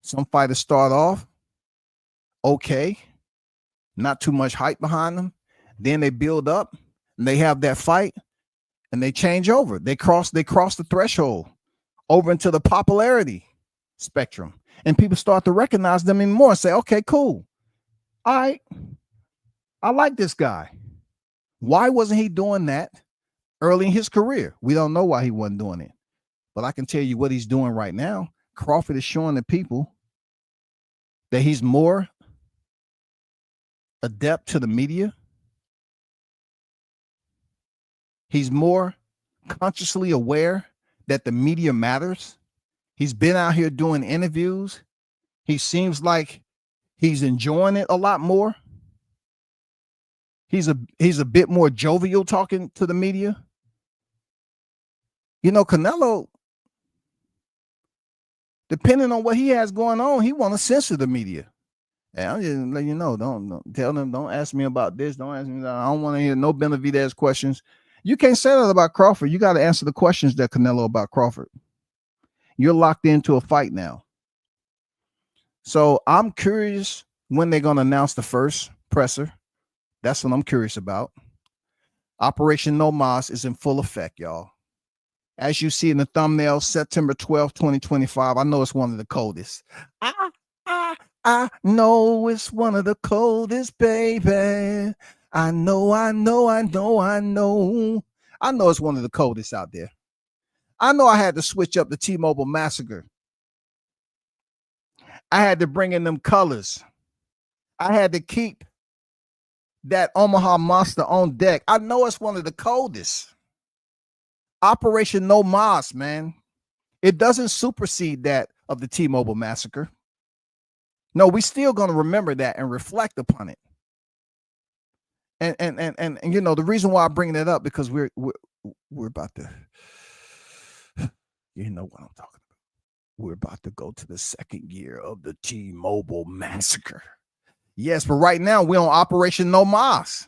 Some fighters start off okay, not too much hype behind them. Then they build up and they have that fight and they change over. They cross the threshold over into the popularity spectrum. And people start to recognize them even more and say, okay, cool. All right. I like this guy. Why wasn't he doing that early in his career? We don't know why he wasn't doing it. But I can tell you what he's doing right now. Crawford is showing the people that he's more adept to the media. He's more consciously aware that the media matters. He's been out here doing interviews. He seems like he's enjoying it a lot more. He's a bit more jovial talking to the media. You know, Canelo, depending on what he has going on, he want to censor the media. And I'm just letting you know, don't tell them, don't ask me about this. Don't ask me that. I don't want to hear no Benavidez questions. You can't say that about Crawford. You got to answer the questions that Canelo about Crawford. You're locked into a fight now. So I'm curious when they're going to announce the first presser. That's what I'm curious about. Operation No Mas is in full effect, y'all. As you see in the thumbnail, September 12th, 2025. I know it's one of the coldest. I know it's one of the coldest, baby. I know it's one of the coldest out there. I know I had to switch up the T-Mobile Massacre. I had to bring in them colors. I had to keep that Omaha Monster on deck. I know it's one of the coldest. Operation No Mas, man. It doesn't supersede that of the T-Mobile Massacre. No, we still going to remember that and reflect upon it. And you know, the reason why I'm bringing it up, because we're about to, you know what I'm talking about. We're about to go to the second year of the T-Mobile Massacre. Yes, but right now we're on Operation No Mas.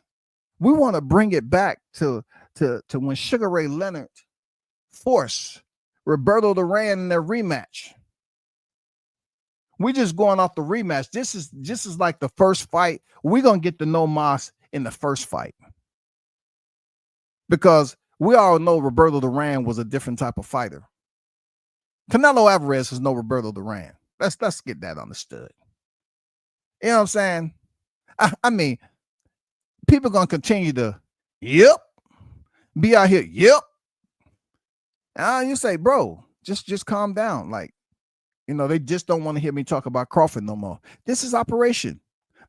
We want to bring it back to when Sugar Ray Leonard forced Roberto Duran in their rematch. We just going off the rematch. This is like the first fight. We're gonna get the No Mas in the first fight, because we all know Roberto Duran was a different type of fighter. Canelo Alvarez is no Roberto Duran. Let's get that understood. You know what I'm saying? I mean, people gonna continue to, be out here, And you say, bro, just calm down. Like, you know, they just don't want to hear me talk about Crawford no more. This is Operation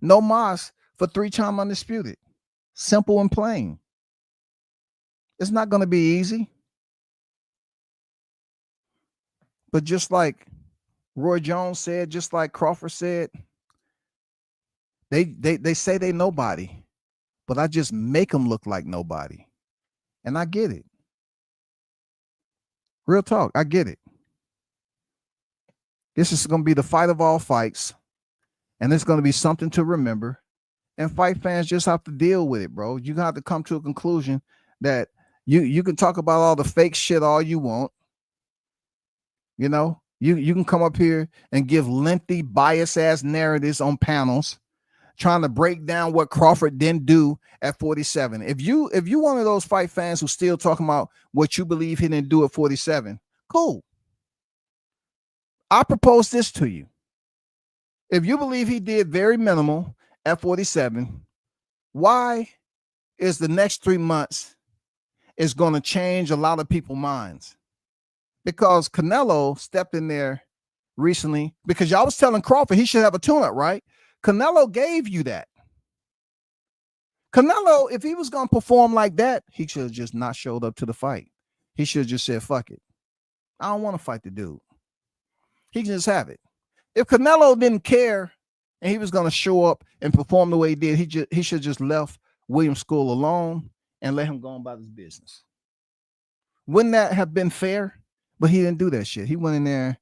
No Mas for 3-time undisputed. Simple and plain. It's not going to be easy. But just like Roy Jones said, just like Crawford said, they say they nobody, but I just make them look like nobody. And I get it. Real talk, I get it. This is going to be the fight of all fights, and it's going to be something to remember. And fight fans just have to deal with it, bro. You have to come to a conclusion that you can talk about all the fake shit all you want. You know, you can come up here and give lengthy, bias-ass narratives on panels, trying to break down what Crawford didn't do at 47. If you one of those fight fans who's still talking about what you believe he didn't do at 47, cool. I propose this to you. If you believe he did very minimal at 47, why is the next 3 months is going to change a lot of people's minds? Because Canelo stepped in there recently, because y'all was telling Crawford he should have a tune-up, right? Canelo gave you that. Canelo, if he was going to perform like that, he should have just not showed up to the fight. He should have just said, fuck it. I don't want to fight the dude. He can just have it. If Canelo didn't care and he was going to show up and perform the way he did, he should have just left Williams School alone and let him go on about his business. Wouldn't that have been fair? But he didn't do that shit. He went in there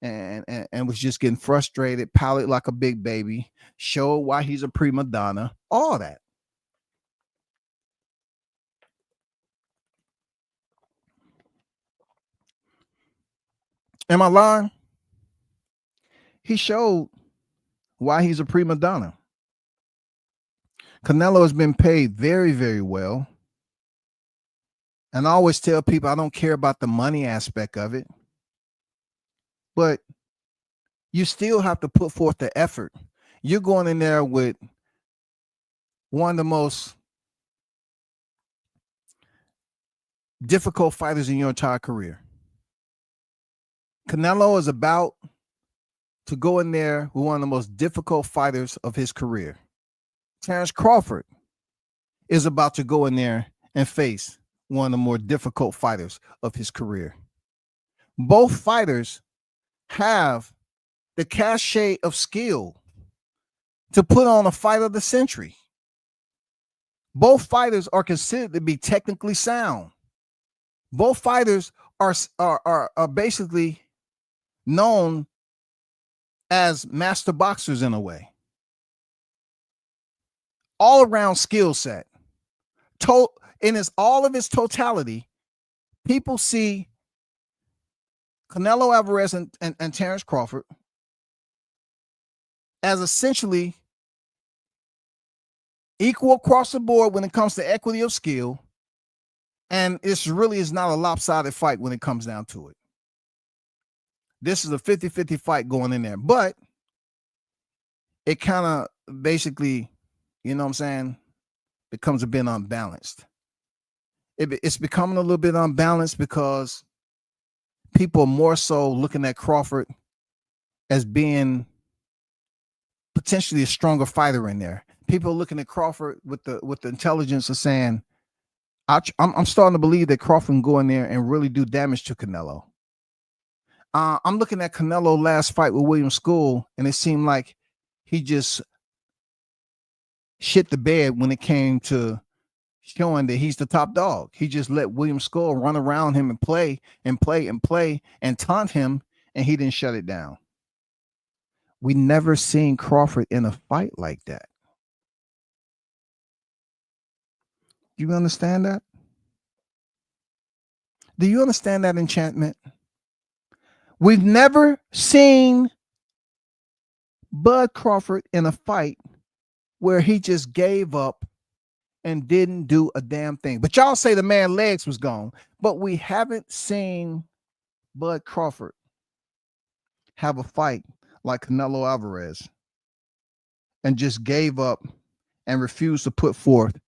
and was just getting frustrated, pouted like a big baby, showed why he's a prima donna, all that. Am I lying? He showed why he's a prima donna. Canelo has been paid very, very well. And I always tell people I don't care about the money aspect of it. But you still have to put forth the effort. You're going in there with one of the most difficult fighters in your entire career. Canelo is about to go in there with one of the most difficult fighters of his career. Terence Crawford is about to go in there and face one of the more difficult fighters of his career. Both fighters have the cachet of skill to put on a fight of the century. Both fighters are considered to be technically sound. Both fighters are basically known as master boxers in a way. All around skill set. In all of its totality, people see Canelo Alvarez and Terence Crawford as essentially equal across the board when it comes to equity of skill. And it's really is not a lopsided fight when it comes down to it. This is a 50-50 fight going in there. But it kind of basically, you know what I'm saying, becomes a bit unbalanced. It's becoming a little bit unbalanced because people are more so looking at Crawford as being potentially a stronger fighter in there. People are looking at Crawford with the intelligence of saying, I'm starting to believe that Crawford can go in there and really do damage to Canelo. I'm looking at Canelo last fight with William School, and it seemed like he just shit the bed when it came to showing that he's the top dog. He just let William School run around him and play and taunt him, and he didn't shut it down. We never seen Crawford in a fight like that. You understand that? Do you understand that enchantment? We've never seen Bud Crawford in a fight where he just gave up and didn't do a damn thing. But y'all say the man's legs was gone, but we haven't seen Bud Crawford have a fight like Canelo Alvarez and just gave up and refused to put forth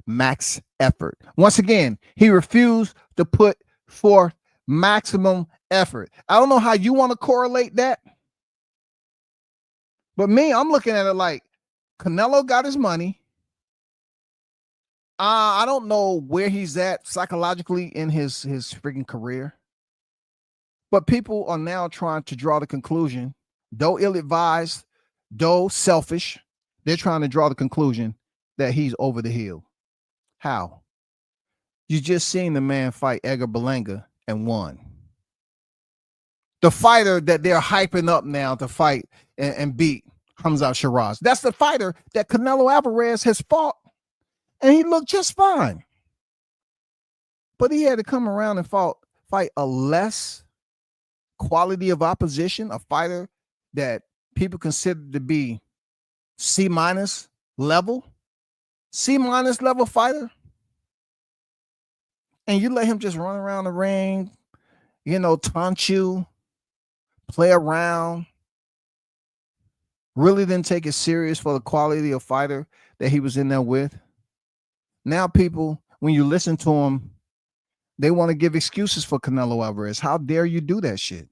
max effort. Once again, he refused to put forth maximum effort. I don't know how you want to correlate that, but me, I'm looking at it like Canelo got his money. I don't know where he's at psychologically in his freaking career, but people are now trying to draw the conclusion, though ill-advised, though selfish, they're trying to draw the conclusion that he's over the hill. How? You just seen the man fight Edgar Berlanga and won. The fighter that they're hyping up now to fight and beat Khamzat Shiraz. That's the fighter that Canelo Alvarez has fought, and he looked just fine. But he had to come around and fight a less quality of opposition, a fighter that people consider to be C- level, C- level fighter. And you let him just run around the ring, taunt you, play around, really didn't take it serious for the quality of fighter that he was in there with. Now people, when you listen to him, they want to give excuses for Canelo Alvarez. How dare you do that shit?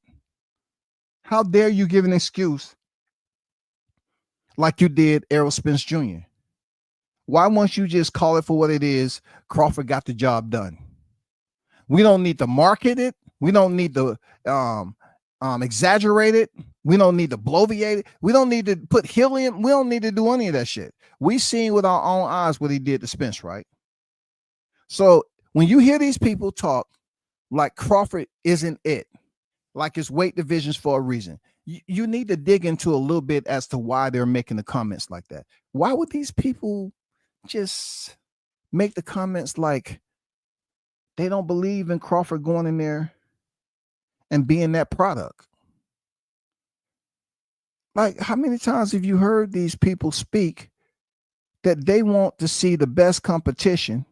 How dare you give an excuse like you did Errol Spence Jr.? Why won't you just call it for what it is? Crawford got the job done. We don't need to market it. We don't need to exaggerate it. We don't need to bloviate it. We don't need to put helium. We don't need to do any of that shit. We seen with our own eyes what he did to Spence, right? So when you hear these people talk like Crawford isn't it, like it's weight divisions for a reason, you need to dig into a little bit as to why they're making the comments like that. Why would these people just make the comments like they don't believe in Crawford going in there and being that product? Like, how many times have you heard these people speak that they want to see the best competition,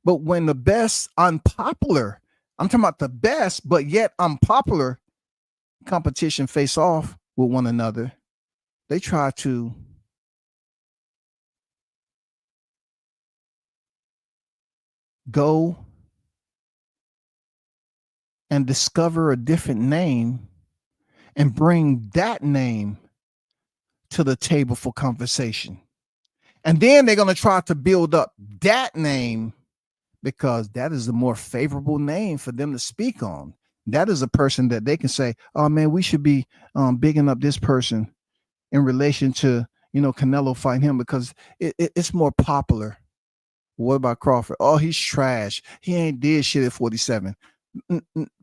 but when the best unpopular, I'm talking about the best, but yet unpopular competition face off with one another, they try to go and discover a different name and bring that name to the table for conversation. And then they're going to try to build up that name because that is the more favorable name for them to speak on. That is a person that they can say, oh man, we should be bigging up this person in relation to, Canelo fighting him because it's more popular. What about Crawford? Oh, he's trash. He ain't did shit at 47.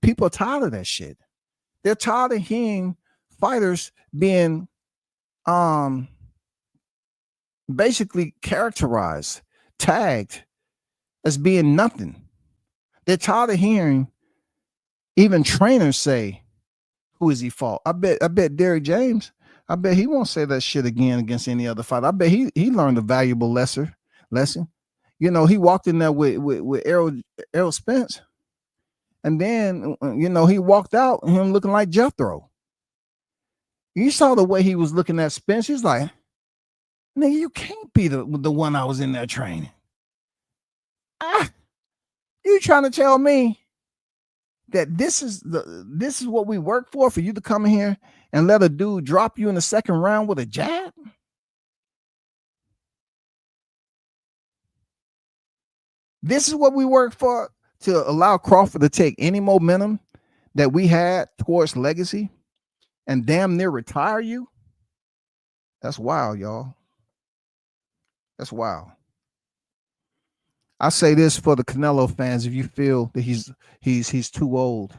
People are tired of that shit. They're tired of hearing fighters being basically characterized, tagged as being nothing. They're tired of hearing even trainers say, who is he fought? I bet Derrick James, I bet he won't say that shit again against any other fighter. I bet he learned a valuable lesson. He walked in there with Errol Spence. And then, he walked out him looking like Jethro. You saw the way he was looking at Spence. He's like, nigga, you can't be the one I was in there training. You trying to tell me that this is what we work for you to come in here and let a dude drop you in the second round with a jab? This is what we work for, to allow Crawford to take any momentum that we had towards legacy and damn near retire you? That's wild, y'all. That's wild. I say this for the Canelo fans: if you feel that he's too old,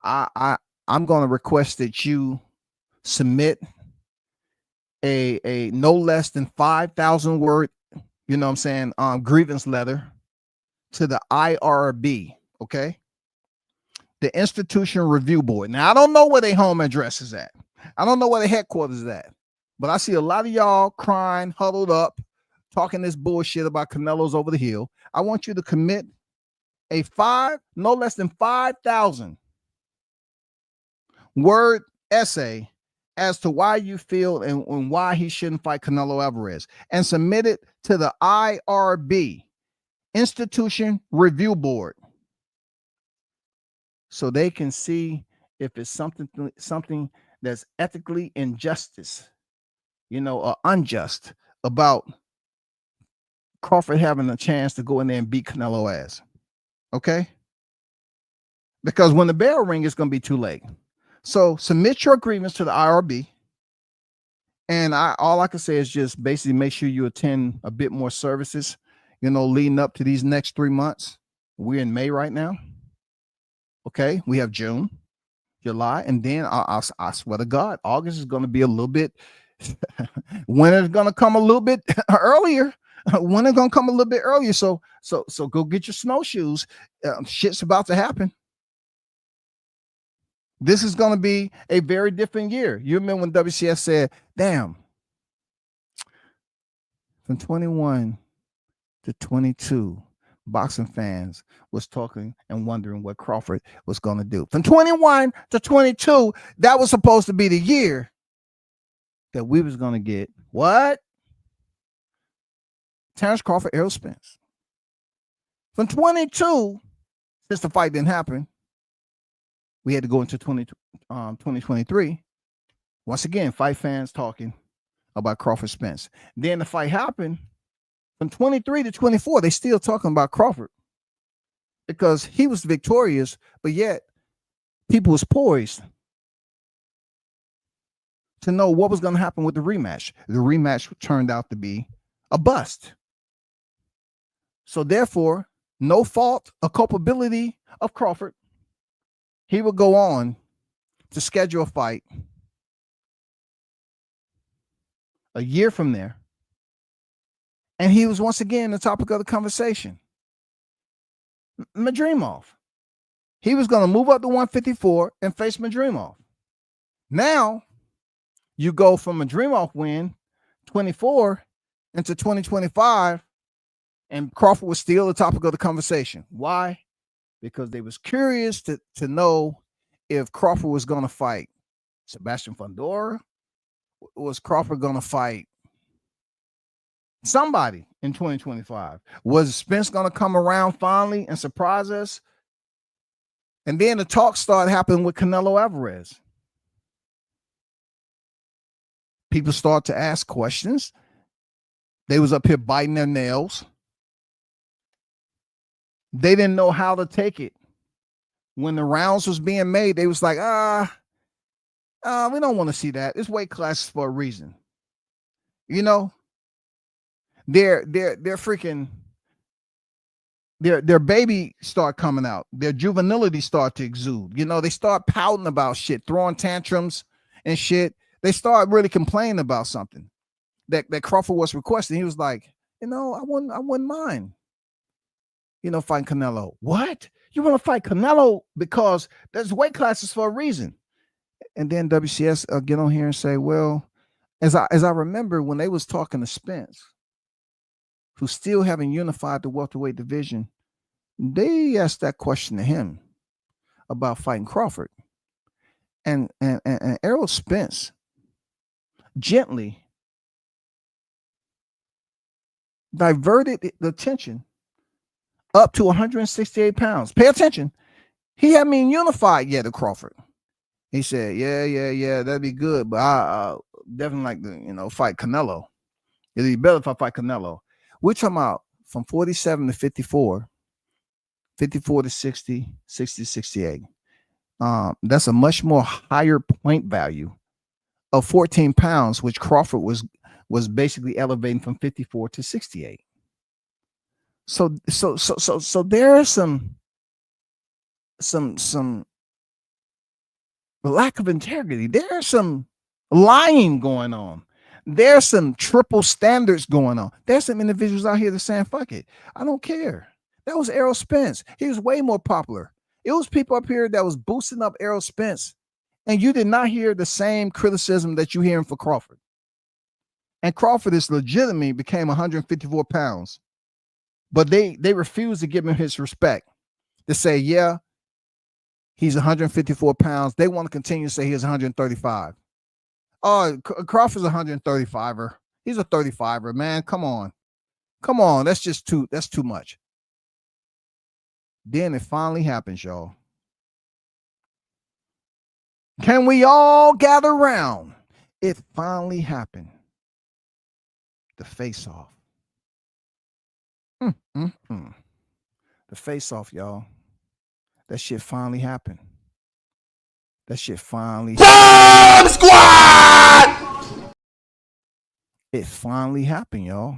I'm going to request that you submit a no less than 5,000 word, grievance letter to the IRB, okay? The Institution Review Board. Now, I don't know where their home address is at. I don't know where their headquarters is at. But I see a lot of y'all crying, huddled up, talking this bullshit about Canelo's over the hill. I want you to commit no less than 5,000 word essay as to why you feel and why he shouldn't fight Canelo Alvarez, and submit it to the IRB, Institution Review Board, so they can see if it's something that's ethically injustice, or unjust about Crawford having a chance to go in there and beat Canelo ass. Okay? Because when the bell rings, it's going to be too late. So submit your grievance to the IRB. And all I can say is just basically make sure you attend a bit more services, leading up to these next 3 months. We're in May right now. Okay? We have June, July, and then I swear to God, August is going to be a little bit, winter's going to come a little bit earlier. Winter's going to come a little bit earlier. So go get your snowshoes. Shit's about to happen. This is going to be a very different year. You remember when WCS said, damn, from 21 to 22, boxing fans was talking and wondering what Crawford was going to do. From 21 to 22, that was supposed to be the year that we was going to get what? Terence Crawford, Errol Spence. From 22, since the fight didn't happen, we had to go into 2023. Once again, fight fans talking about Crawford Spence. Then the fight happened. From 23 to 24, they still talking about Crawford because he was victorious, but yet people was poised to know what was going to happen with the rematch. The rematch turned out to be a bust. So therefore, no fault or culpability of Crawford. He would go on to schedule a fight a year from there. And he was once again the topic of the conversation. Madrimov. He was going to move up to 154 and face Madrimov. Now, you go from a Madrimov win, 24, into 2025, and Crawford was still the topic of the conversation. Why? Because they was curious to know if Crawford was going to fight Sebastian Fundora. Was Crawford going to fight somebody in 2025? Was Spence going to come around finally and surprise us? And then the talk started happening with Canelo Alvarez. People start to ask questions. They was up here biting their nails. They didn't know how to take it. When the rounds was being made, they was like, we don't want to see that. It's weight classes for a reason. You know, they're freaking, their baby start coming out. Their juvenility start to exude. You know, they start pouting about shit, throwing tantrums and shit. They start really complaining about something that Crawford was requesting. He was like, I wouldn't mind, fighting Canelo. What? You want to fight Canelo because there's weight classes for a reason. And then WCS get on here and say, well, as I remember when they was talking to Spence, who still haven't unified the welterweight division, they asked that question to him about fighting Crawford. And Errol Spence gently diverted the attention up to 168 pounds. Pay attention. He hadn't been unified yet at Crawford. He said, yeah, that'd be good, but I definitely like to, fight Canelo. It'd be better if I fight Canelo. We're talking about from 47 to 54, 54 to 60, 60 to 68. That's a much more higher point value of 14 pounds, which Crawford was basically elevating from 54 to 68. So there are some lack of integrity. There's some lying going on. There's some triple standards going on. There's some individuals out here that saying, fuck it, I don't care. That was Errol Spence. He was way more popular. It was people up here that was boosting up Errol Spence, and you did not hear the same criticism that you're hearing for Crawford. And Crawford is legitimately became 154 pounds, but they refused to give him his respect to say, yeah, he's 154 pounds. They want to continue to say he's 135. Oh, Crawford's 135er. He's a 35er, man. Come on. That's too much. Then it finally happens, y'all. Can we all gather around? It finally happened. The face-off. The face-off, y'all. That shit finally happened. Bomb Squad! It finally happened, y'all.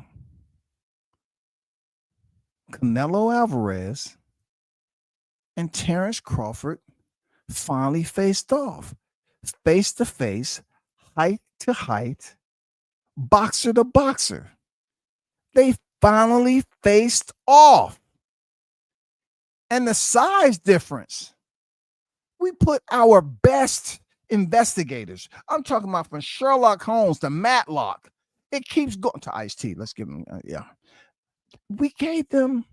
Canelo Alvarez and Terence Crawford finally faced off. Face to face, height to height, boxer to boxer. They finally faced off. And the size difference, we put our best investigators. I'm talking about from Sherlock Holmes to Matlock. It keeps going to Ice-T. Let's give them, We gave them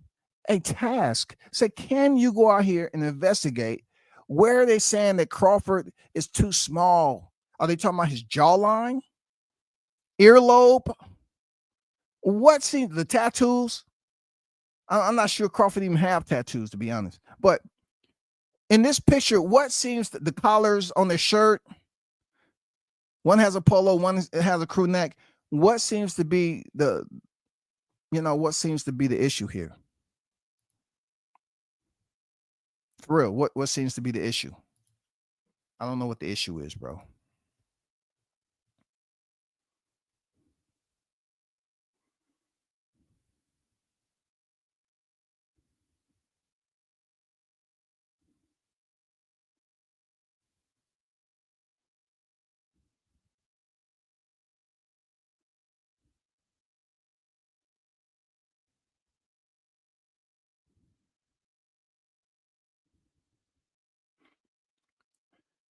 a task. Say, can you go out here and investigate where are they saying that Crawford is too small? Are they talking about his jawline, earlobe? What seems the tattoos? I'm not sure Crawford even have tattoos, to be honest. But in this picture, what seems the collars on their shirt? One has a polo, one has a crew neck. What seems to be the issue here? For real, what seems to be the issue? I don't know what the issue is, bro.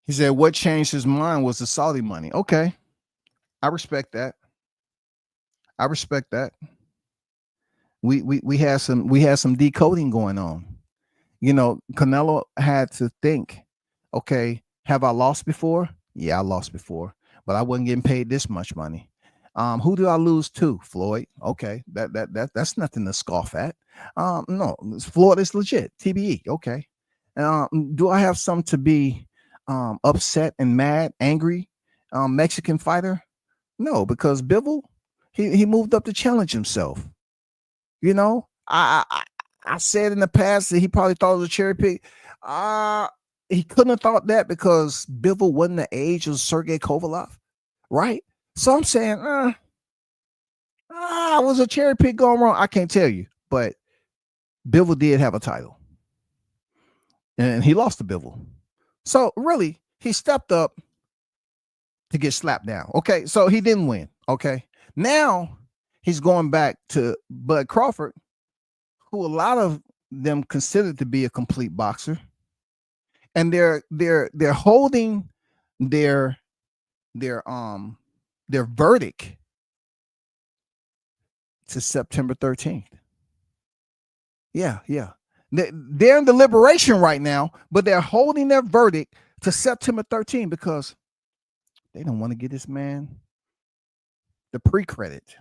He said what changed his mind was the Saudi money. Okay. I respect that. We had some decoding going on. Canelo had to think, okay, have I lost before? Yeah, I lost before, but I wasn't getting paid this much money. Who do I lose to? Floyd. Okay, that's nothing to scoff at. No, Floyd is legit. TBE. Okay. Do I have some to be upset and mad, angry Mexican fighter? No, because Bivol, he moved up to challenge himself. You know, I said in the past that he probably thought it was a cherry pick. He couldn't have thought that because Bivol wasn't the age of Sergey Kovalev, right? So I'm saying, was a cherry pick going wrong? I can't tell you, but Bivol did have a title, and he lost to Bivol. So really, he stepped up to get slapped down. Okay, so he didn't win. Okay, now he's going back to Bud Crawford, who a lot of them consider to be a complete boxer, and they're holding their verdict to September 13th. Yeah. They're in deliberation right now, but they're holding their verdict to September 13th because they don't want to give this man the pre-credit.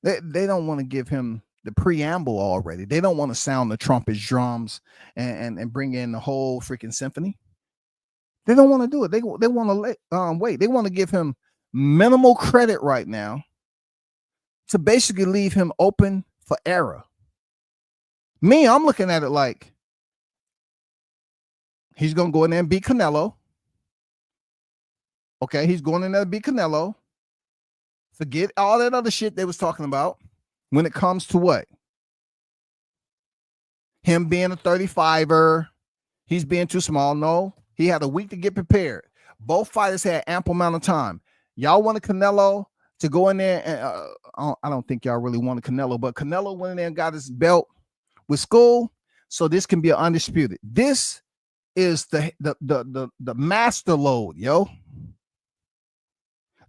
They don't want to give him the preamble already. They don't want to sound the trumpets, drums, and bring in the whole freaking symphony. They don't want to do it. They want to wait. They want to give him minimal credit right now to basically leave him open for error. Me, I'm looking at it like he's going to go in there and beat Canelo. Okay, he's going in there to beat Canelo. Forget all that other shit they was talking about when it comes to what? Him being a 35er. He's being too small. No, he had a week to get prepared. Both fighters had ample amount of time. Y'all wanted Canelo to go in there, and I don't think y'all really wanted Canelo, but Canelo went in there and got his belt with School, so this can be an undisputed. This is the master load, yo.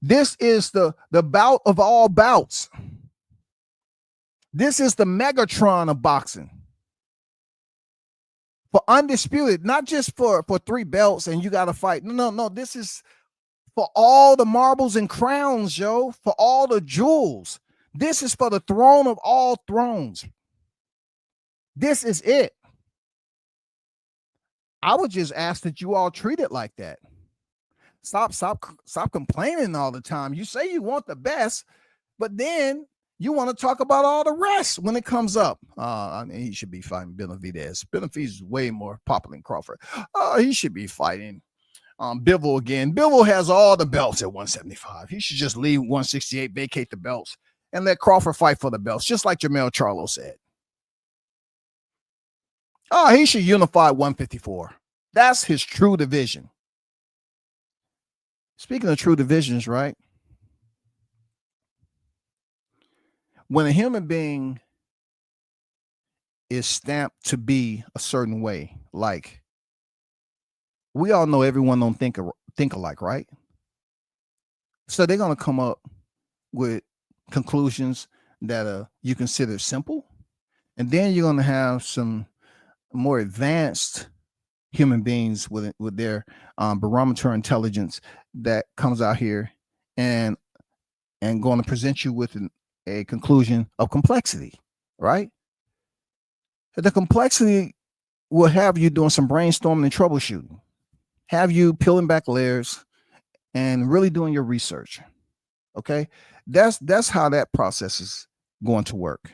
This is the bout of all bouts. This is the Megatron of boxing. For undisputed, not just for 3 belts and you got to fight. No. This is for all the marbles and crowns, yo. For all the jewels. This is for the throne of all thrones. This is it. I would just ask that you all treat it like that. Stop complaining all the time. You say you want the best, but then you want to talk about all the rest when it comes up. He should be fighting Benavidez. Benavidez is way more popular than Crawford. He should be fighting Bivol again. Bivol has all the belts at 175. He should just leave 168, vacate the belts, and let Crawford fight for the belts, just like Jermell Charlo said. He should unify 154. That's his true division. Speaking of true divisions, right? When a human being is stamped to be a certain way, like we all know everyone don't think alike, right? So they're going to come up with conclusions that you consider simple. And then you're going to have some more advanced human beings with their barometer intelligence that comes out here and going to present you with a conclusion of complexity, right? The complexity will have you doing some brainstorming and troubleshooting, have you peeling back layers and really doing your research. Okay, that's how that process is going to work.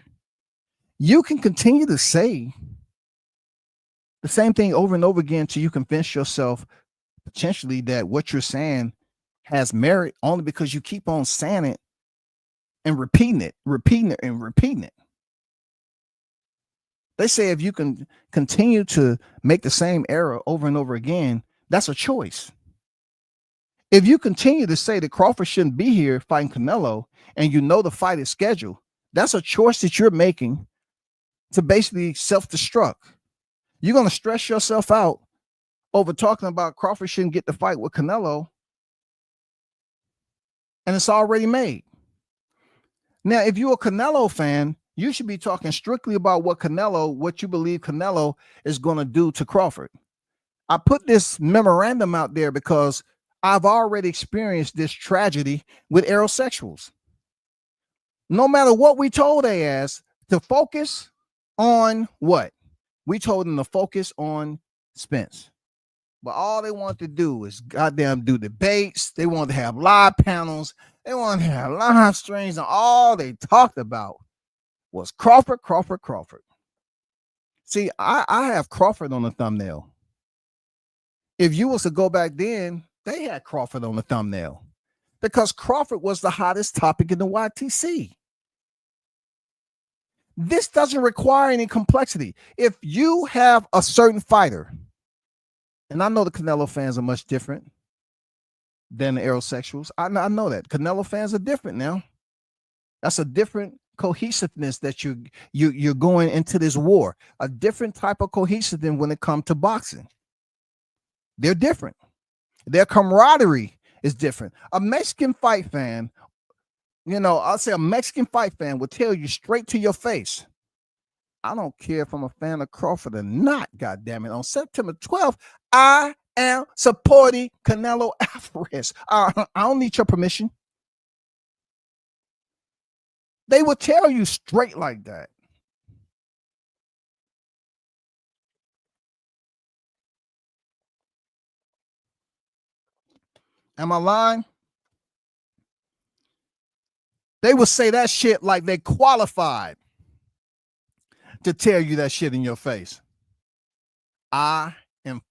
You can continue to say the same thing over and over again till you convince yourself potentially that what you're saying has merit only because you keep on saying it and repeating it. They say if you can continue to make the same error over and over again, that's a choice. If you continue to say that Crawford shouldn't be here fighting Canelo and you know the fight is scheduled, that's a choice that you're making to basically self-destruct. You're going to stress yourself out over talking about Crawford shouldn't get the fight with Canelo, and it's already made. Now, if you're a Canelo fan, you should be talking strictly about what you believe Canelo is going to do to Crawford. I put this memorandum out there because I've already experienced this tragedy with aerosexuals. No matter what we told they ass to focus on what? We told them to focus on Spence. But all they want to do is goddamn do debates. They want to have live panels. They wanted to have live streams, and all they talked about was Crawford. See, I have Crawford on the thumbnail. If you was to go back then, they had Crawford on the thumbnail because Crawford was the hottest topic in the YTC. This doesn't require any complexity. If you have a certain fighter, and I know the Canelo fans are much different than the aerosexuals. I know that. Canelo fans are different now. That's a different cohesiveness that you're going into this war. A different type of cohesiveness when it comes to boxing. They're different. Their camaraderie is different. A Mexican fight fan, I'll say a Mexican fight fan will tell you straight to your face, I don't care if I'm a fan of Crawford or not, goddammit. On September 12th, I am supporting Canelo Alvarez. I don't need your permission. They will tell you straight like that. Am I lying? They will say that shit like they qualified to tell you that shit in your face. I am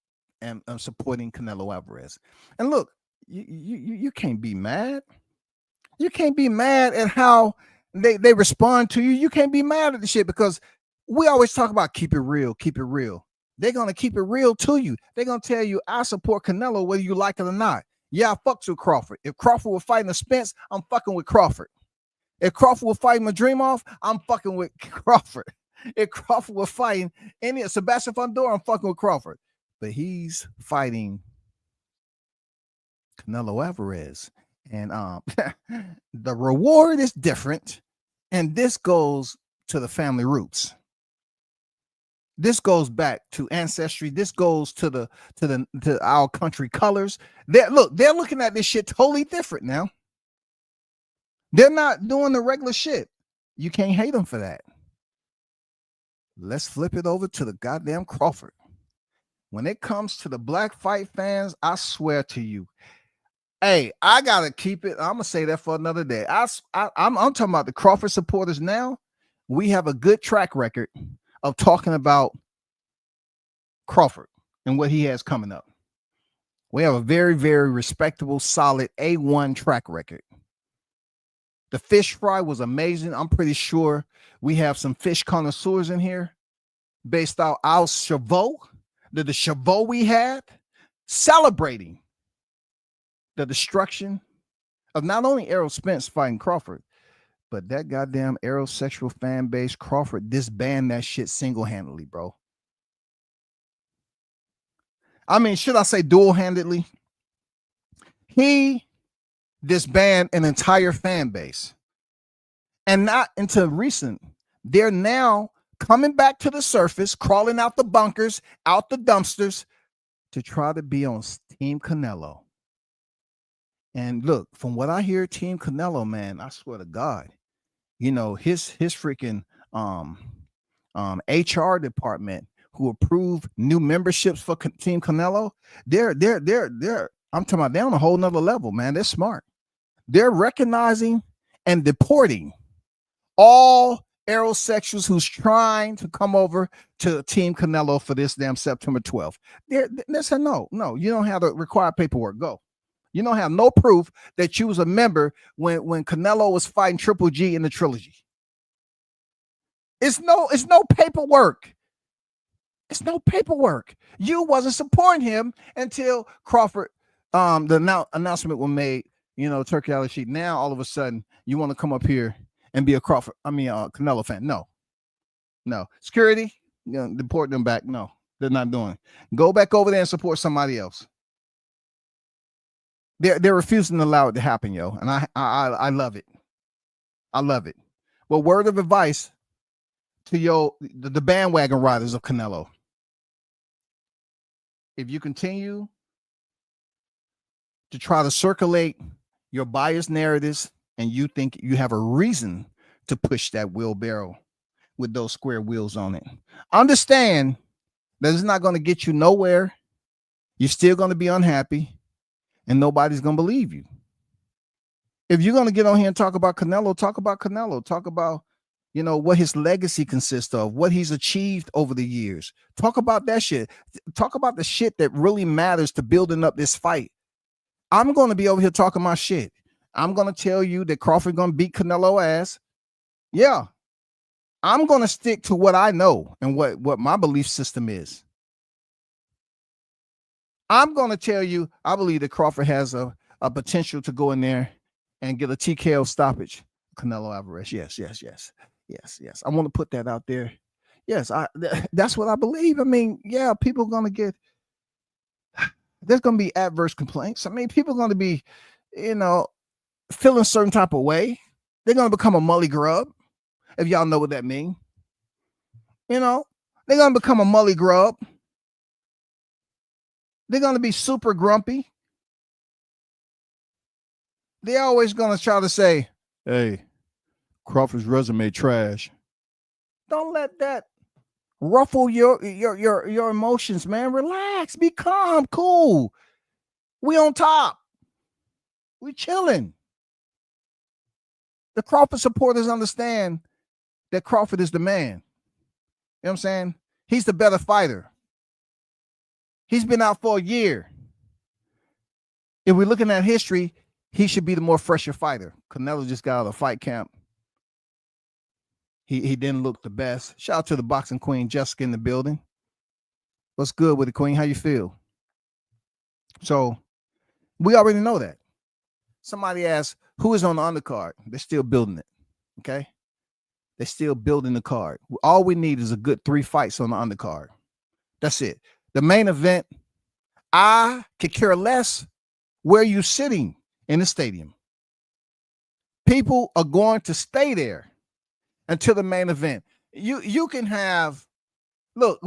supporting Canelo Alvarez. And look, you can't be mad. You can't be mad at how they respond to you. You can't be mad at the shit because we always talk about keep it real, keep it real. They're going to keep it real to you. They're going to tell you, I support Canelo whether you like it or not. Yeah, I fucks with Crawford. If Crawford was fighting a Spence, I'm fucking with Crawford. If Crawford was fighting Madrimov, I'm fucking with Crawford. If Crawford was fighting any Sebastian Fundora, I'm fucking with Crawford. But he's fighting Canelo Alvarez. And the reward is different. And this goes to the family roots. This goes back to ancestry. This goes to our country colors. They're looking at this shit totally different now. They're not doing the regular shit. You can't hate them for that. Let's flip it over to the goddamn Crawford. When it comes to the black fight fans, I swear to you, hey, I gotta keep it. I'm gonna say that for another day. I'm talking about the Crawford supporters now. We have a good track record of talking about Crawford and what he has coming up. We have a very, very respectable, solid A1 track record. The fish fry was amazing. I'm pretty sure we have some fish connoisseurs in here based on our Chavo, the Chavo we had, celebrating the destruction of not only Errol Spence fighting Crawford, but that goddamn aerosexual fan base. Crawford disbanded that shit single-handedly, bro. I mean, should I say dual-handedly? He disbanded an entire fan base. And not until recent, they're now coming back to the surface, crawling out the bunkers, out the dumpsters to try to be on Team Canelo. And look, from what I hear, Team Canelo, man, I swear to God, his freaking HR department who approve new memberships for Team Canelo, they're I'm talking about they're on a whole nother level, man. They're smart. They're recognizing and deporting all aerosexuals who's trying to come over to Team Canelo for this damn September 12th. They said, no, you don't have the required paperwork. Go. You don't have no proof that you was a member when Canelo was fighting Triple G in the trilogy. It's no paperwork. It's no paperwork. You wasn't supporting him until Crawford, the announcement was made, Turkey out of the sheet. Now, all of a sudden, you want to come up here and be a Canelo fan. No. Security, deport them back. No, they're not doing it. Go back over there and support somebody else. They're refusing to allow it to happen, yo. And I love it. I love it. Well, word of advice to the bandwagon riders of Canelo. If you continue to try to circulate your biased narratives and you think you have a reason to push that wheelbarrow with those square wheels on it, understand that it's not going to get you nowhere. You're still going to be unhappy and nobody's going to believe you. If you're gonna get on here and talk about Canelo, talk about Canelo. Talk about, what his legacy consists of, what he's achieved over the years. Talk about that shit. Talk about the shit that really matters to building up this fight. I'm gonna be over here talking my shit. I'm gonna tell you that Crawford gonna beat Canelo ass. Yeah, I'm gonna stick to what I know and what my belief system is. I'm gonna tell you, I believe that Crawford has a potential to go in there and get a TKO stoppage. Canelo Alvarez. Yes. I want to put that out there. Yes, that's what I believe. I mean, yeah, people are gonna get. There's gonna be adverse complaints. I mean, people are gonna be, feeling a certain type of way. They're gonna become a mully grub, if y'all know what that means. They're gonna become a mully grub. They're gonna be super grumpy. They're always gonna try to say, "Hey, Crawford's resume trash." Don't let that ruffle your emotions, man. Relax, be calm, cool. We on top. We chilling. The Crawford supporters understand that Crawford is the man. You know what I'm saying? He's the better fighter. He's been out for a year. If we're looking at history, he should be the more fresher fighter. Canelo just got out of fight camp. He didn't look the best. Shout out to the boxing queen, Jessica, in the building. What's good with the queen? How you feel? So we already know that. Somebody asked, who is on the undercard? They're still building it. Okay. They're still building the card. All we need is a good 3 fights on the undercard. That's it. The main event, I could care less where you're sitting in the stadium. People are going to stay there until the main event. You can have, look.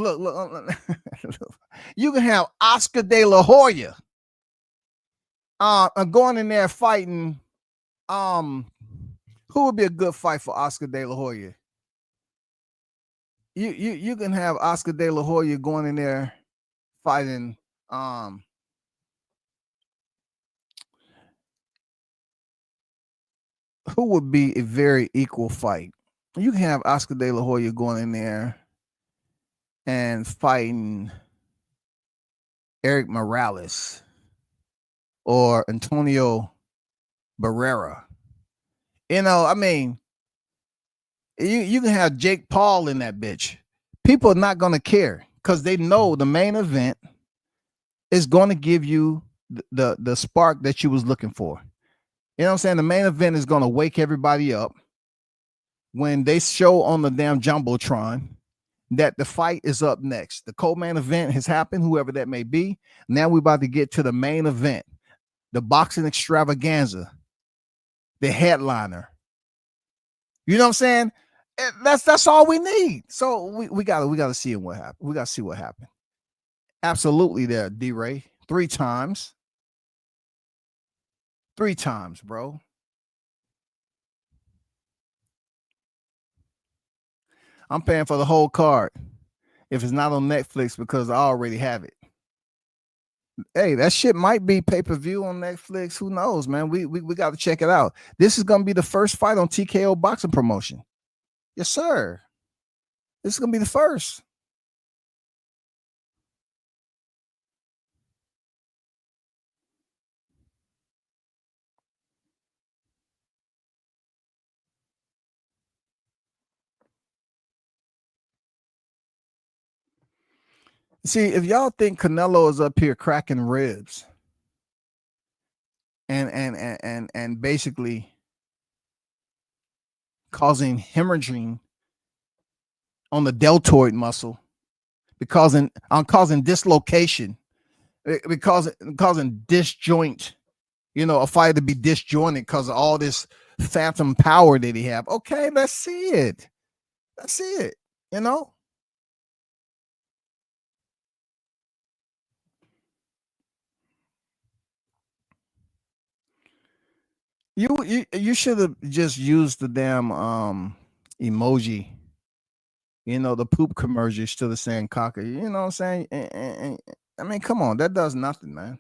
You can have Oscar De La Hoya going in there fighting. Who would be a good fight for Oscar De La Hoya? You can have Oscar De La Hoya going in there fighting who would be a very equal fight. You can have Oscar De La Hoya going in there and fighting Eric Morales or Antonio Barrera. I mean, you can have Jake Paul in that bitch. People are not going to care because they know the main event is going to give you the spark that you was looking for. You know what I'm saying? The main event is going to wake everybody up when they show on the damn Jumbotron that the fight is up next. The co-main event has happened, whoever that may be. Now we're about to get to the main event, the boxing extravaganza, the headliner. You know what I'm saying? That's all we need. So we gotta see what happens. We gotta see what happened. Absolutely, there, D-Ray. 3 times. 3 times, bro. I'm paying for the whole card if it's not on Netflix because I already have it. Hey, that shit might be pay-per-view on Netflix. Who knows, man? We got to check it out. This is going to be the first fight on TKO Boxing Promotion. Yes, sir. This is going to be the first. See, if y'all think Canelo is up here cracking ribs and basically causing hemorrhaging on the deltoid muscle, causing dislocation, causing disjoint, a fight to be disjointed because of all this phantom power that he have. Okay, let's see it. Let's see it. You should have just used the damn emoji. The poop commercial still the same cocker. You know what I'm saying? And, I mean, come on, that does nothing, man.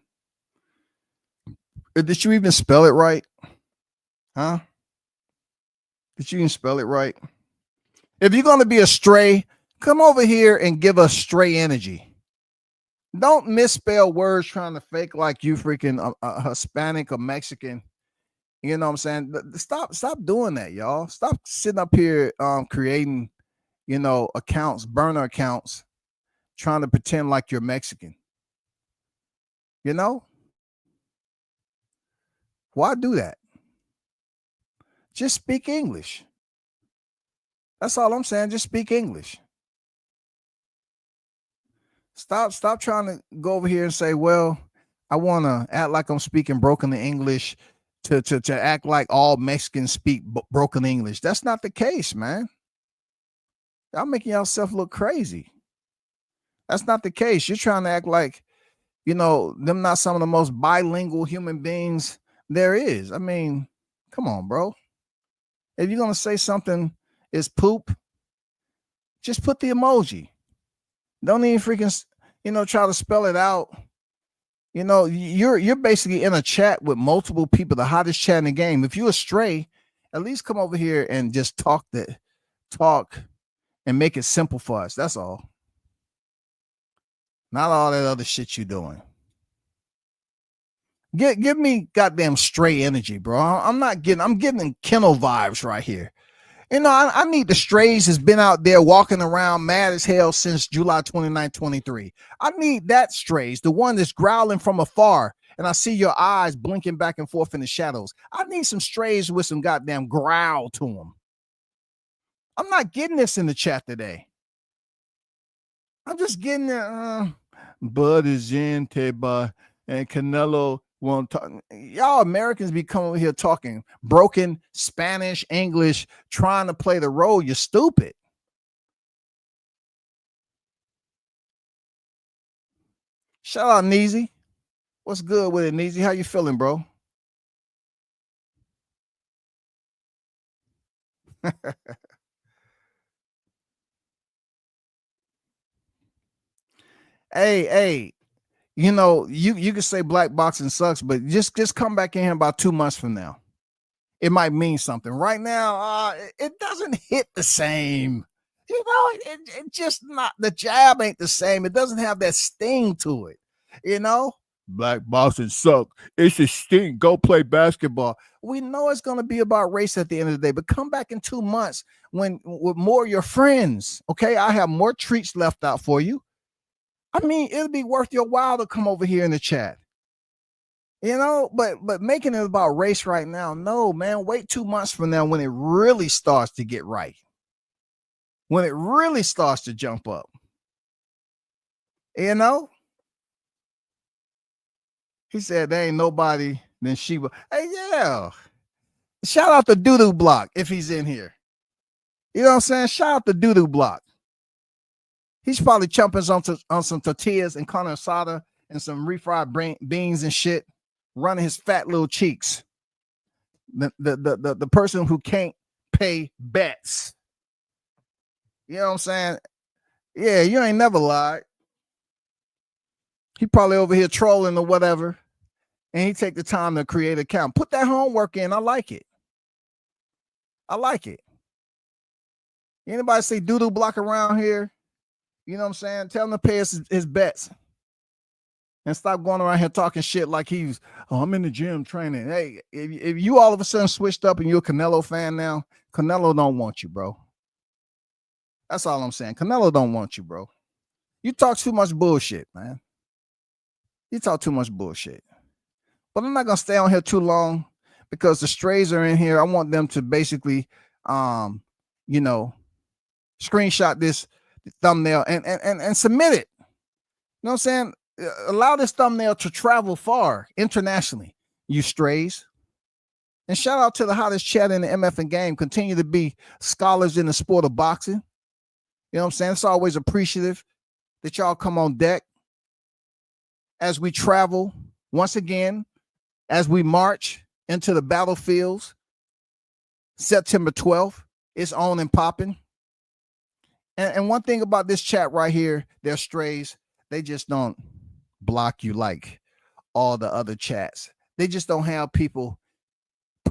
Did you even spell it right? Huh? But you can spell it right. If you're going to be a stray, come over here and give us stray energy. Don't misspell words trying to fake like you freaking a Hispanic or Mexican. You know what I'm saying? Stop doing that, y'all. Stop sitting up here creating, accounts, burner accounts, trying to pretend like you're Mexican. You know? Why do that? Just speak English. That's all I'm saying. Just speak English. Stop trying to go over here and say, well, I want to act like I'm speaking broken English to act like all Mexicans speak broken English. That's not the case, man. Y'all making yourself look crazy. That's not the case. You're trying to act like, them not some of the most bilingual human beings there is. I mean, come on, bro. If you're going to say something is poop, just put the emoji. Don't even freaking, try to spell it out. You're basically in a chat with multiple people, the hottest chat in the game. If you're a stray, at least come over here and just talk and make it simple for us. That's all. Not all that other shit you're doing. Give me goddamn stray energy, bro. I'm getting Kennel vibes right here. I need the strays that's been out there walking around mad as hell since July 29, 23. I need that strays, the one that's growling from afar, and I see your eyes blinking back and forth in the shadows. I need some strays with some goddamn growl to them. I'm not getting this in the chat today. I'm just getting Bud is in Teba and Canelo won't talk. Y'all Americans be coming over here talking broken Spanish, English, trying to play the role. You're stupid. Shout out Neezy. What's good with it, Neezy? How you feeling, bro? Hey, you can say black boxing sucks, but just come back in here about 2 months from now. It might mean something. Right now, it doesn't hit the same. It just not, the jab ain't the same. It doesn't have that sting to it. Black boxing suck. It's a sting. Go play basketball. We know it's going to be about race at the end of the day, but come back in 2 months with more of your friends. Okay, I have more treats left out for you. I mean, it'll be worth your while to come over here in the chat. But making it about race right now, no, man. Wait 2 months from now when it really starts to get right. When it really starts to jump up. He said there ain't nobody than Sheba. Hey, yeah. Shout out to Doodoo Block if he's in here. You know what I'm saying? Shout out to Doodoo Block. He's probably chomping on some tortillas and carne asada and some refried beans and shit, running his fat little cheeks. The person who can't pay bets. You know what I'm saying? Yeah, you ain't never lied. He probably over here trolling or whatever, and he take the time to create an account. Put that homework in. I like it. Anybody say Doodoo Block around here? You know what I'm saying? Tell him to pay us his bets. And stop going around here talking shit like I'm in the gym training. Hey, if you all of a sudden switched up and you're a Canelo fan now, Canelo don't want you, bro. That's all I'm saying. Canelo don't want you, bro. You talk too much bullshit, man. You talk too much bullshit. But I'm not going to stay on here too long because the strays are in here. I want them to basically, screenshot this thumbnail and submit it. You know what I'm saying? Allow this thumbnail to travel far internationally, you strays. And shout out to the hottest chat in the MF and game. Continue to be scholars in the sport of boxing. You know what I'm saying? It's always appreciative that y'all come on deck as we travel once again, as we march into the battlefields. September 12th, it's on and popping. And one thing about this chat right here, they're strays. They just don't block you like all the other chats. They just don't have people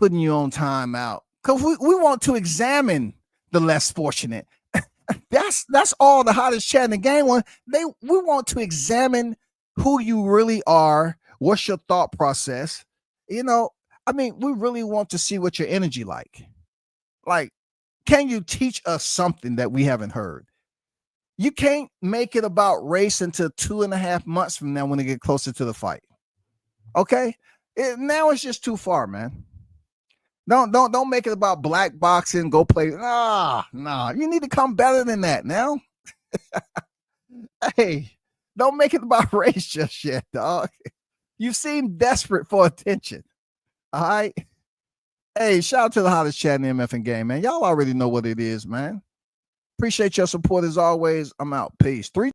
putting you on timeout because we want to examine the less fortunate. That's all the hottest chat in the game. We want to examine who you really are. What's your thought process? You know, I mean, we really want to see what your energy like. Like, can you teach us something that we haven't heard? You can't make it about race until 2.5 months from now when they get closer to the fight. Okay, now it's just too far, man. Don't make it about black boxing. Go play. Nah. You need to come better than that now. Hey, don't make it about race just yet, dog. You seem desperate for attention. All right. Hey, shout out to the hottest chat in the MF game, man. Y'all already know what it is, man. Appreciate your support as always. I'm out. Peace. 3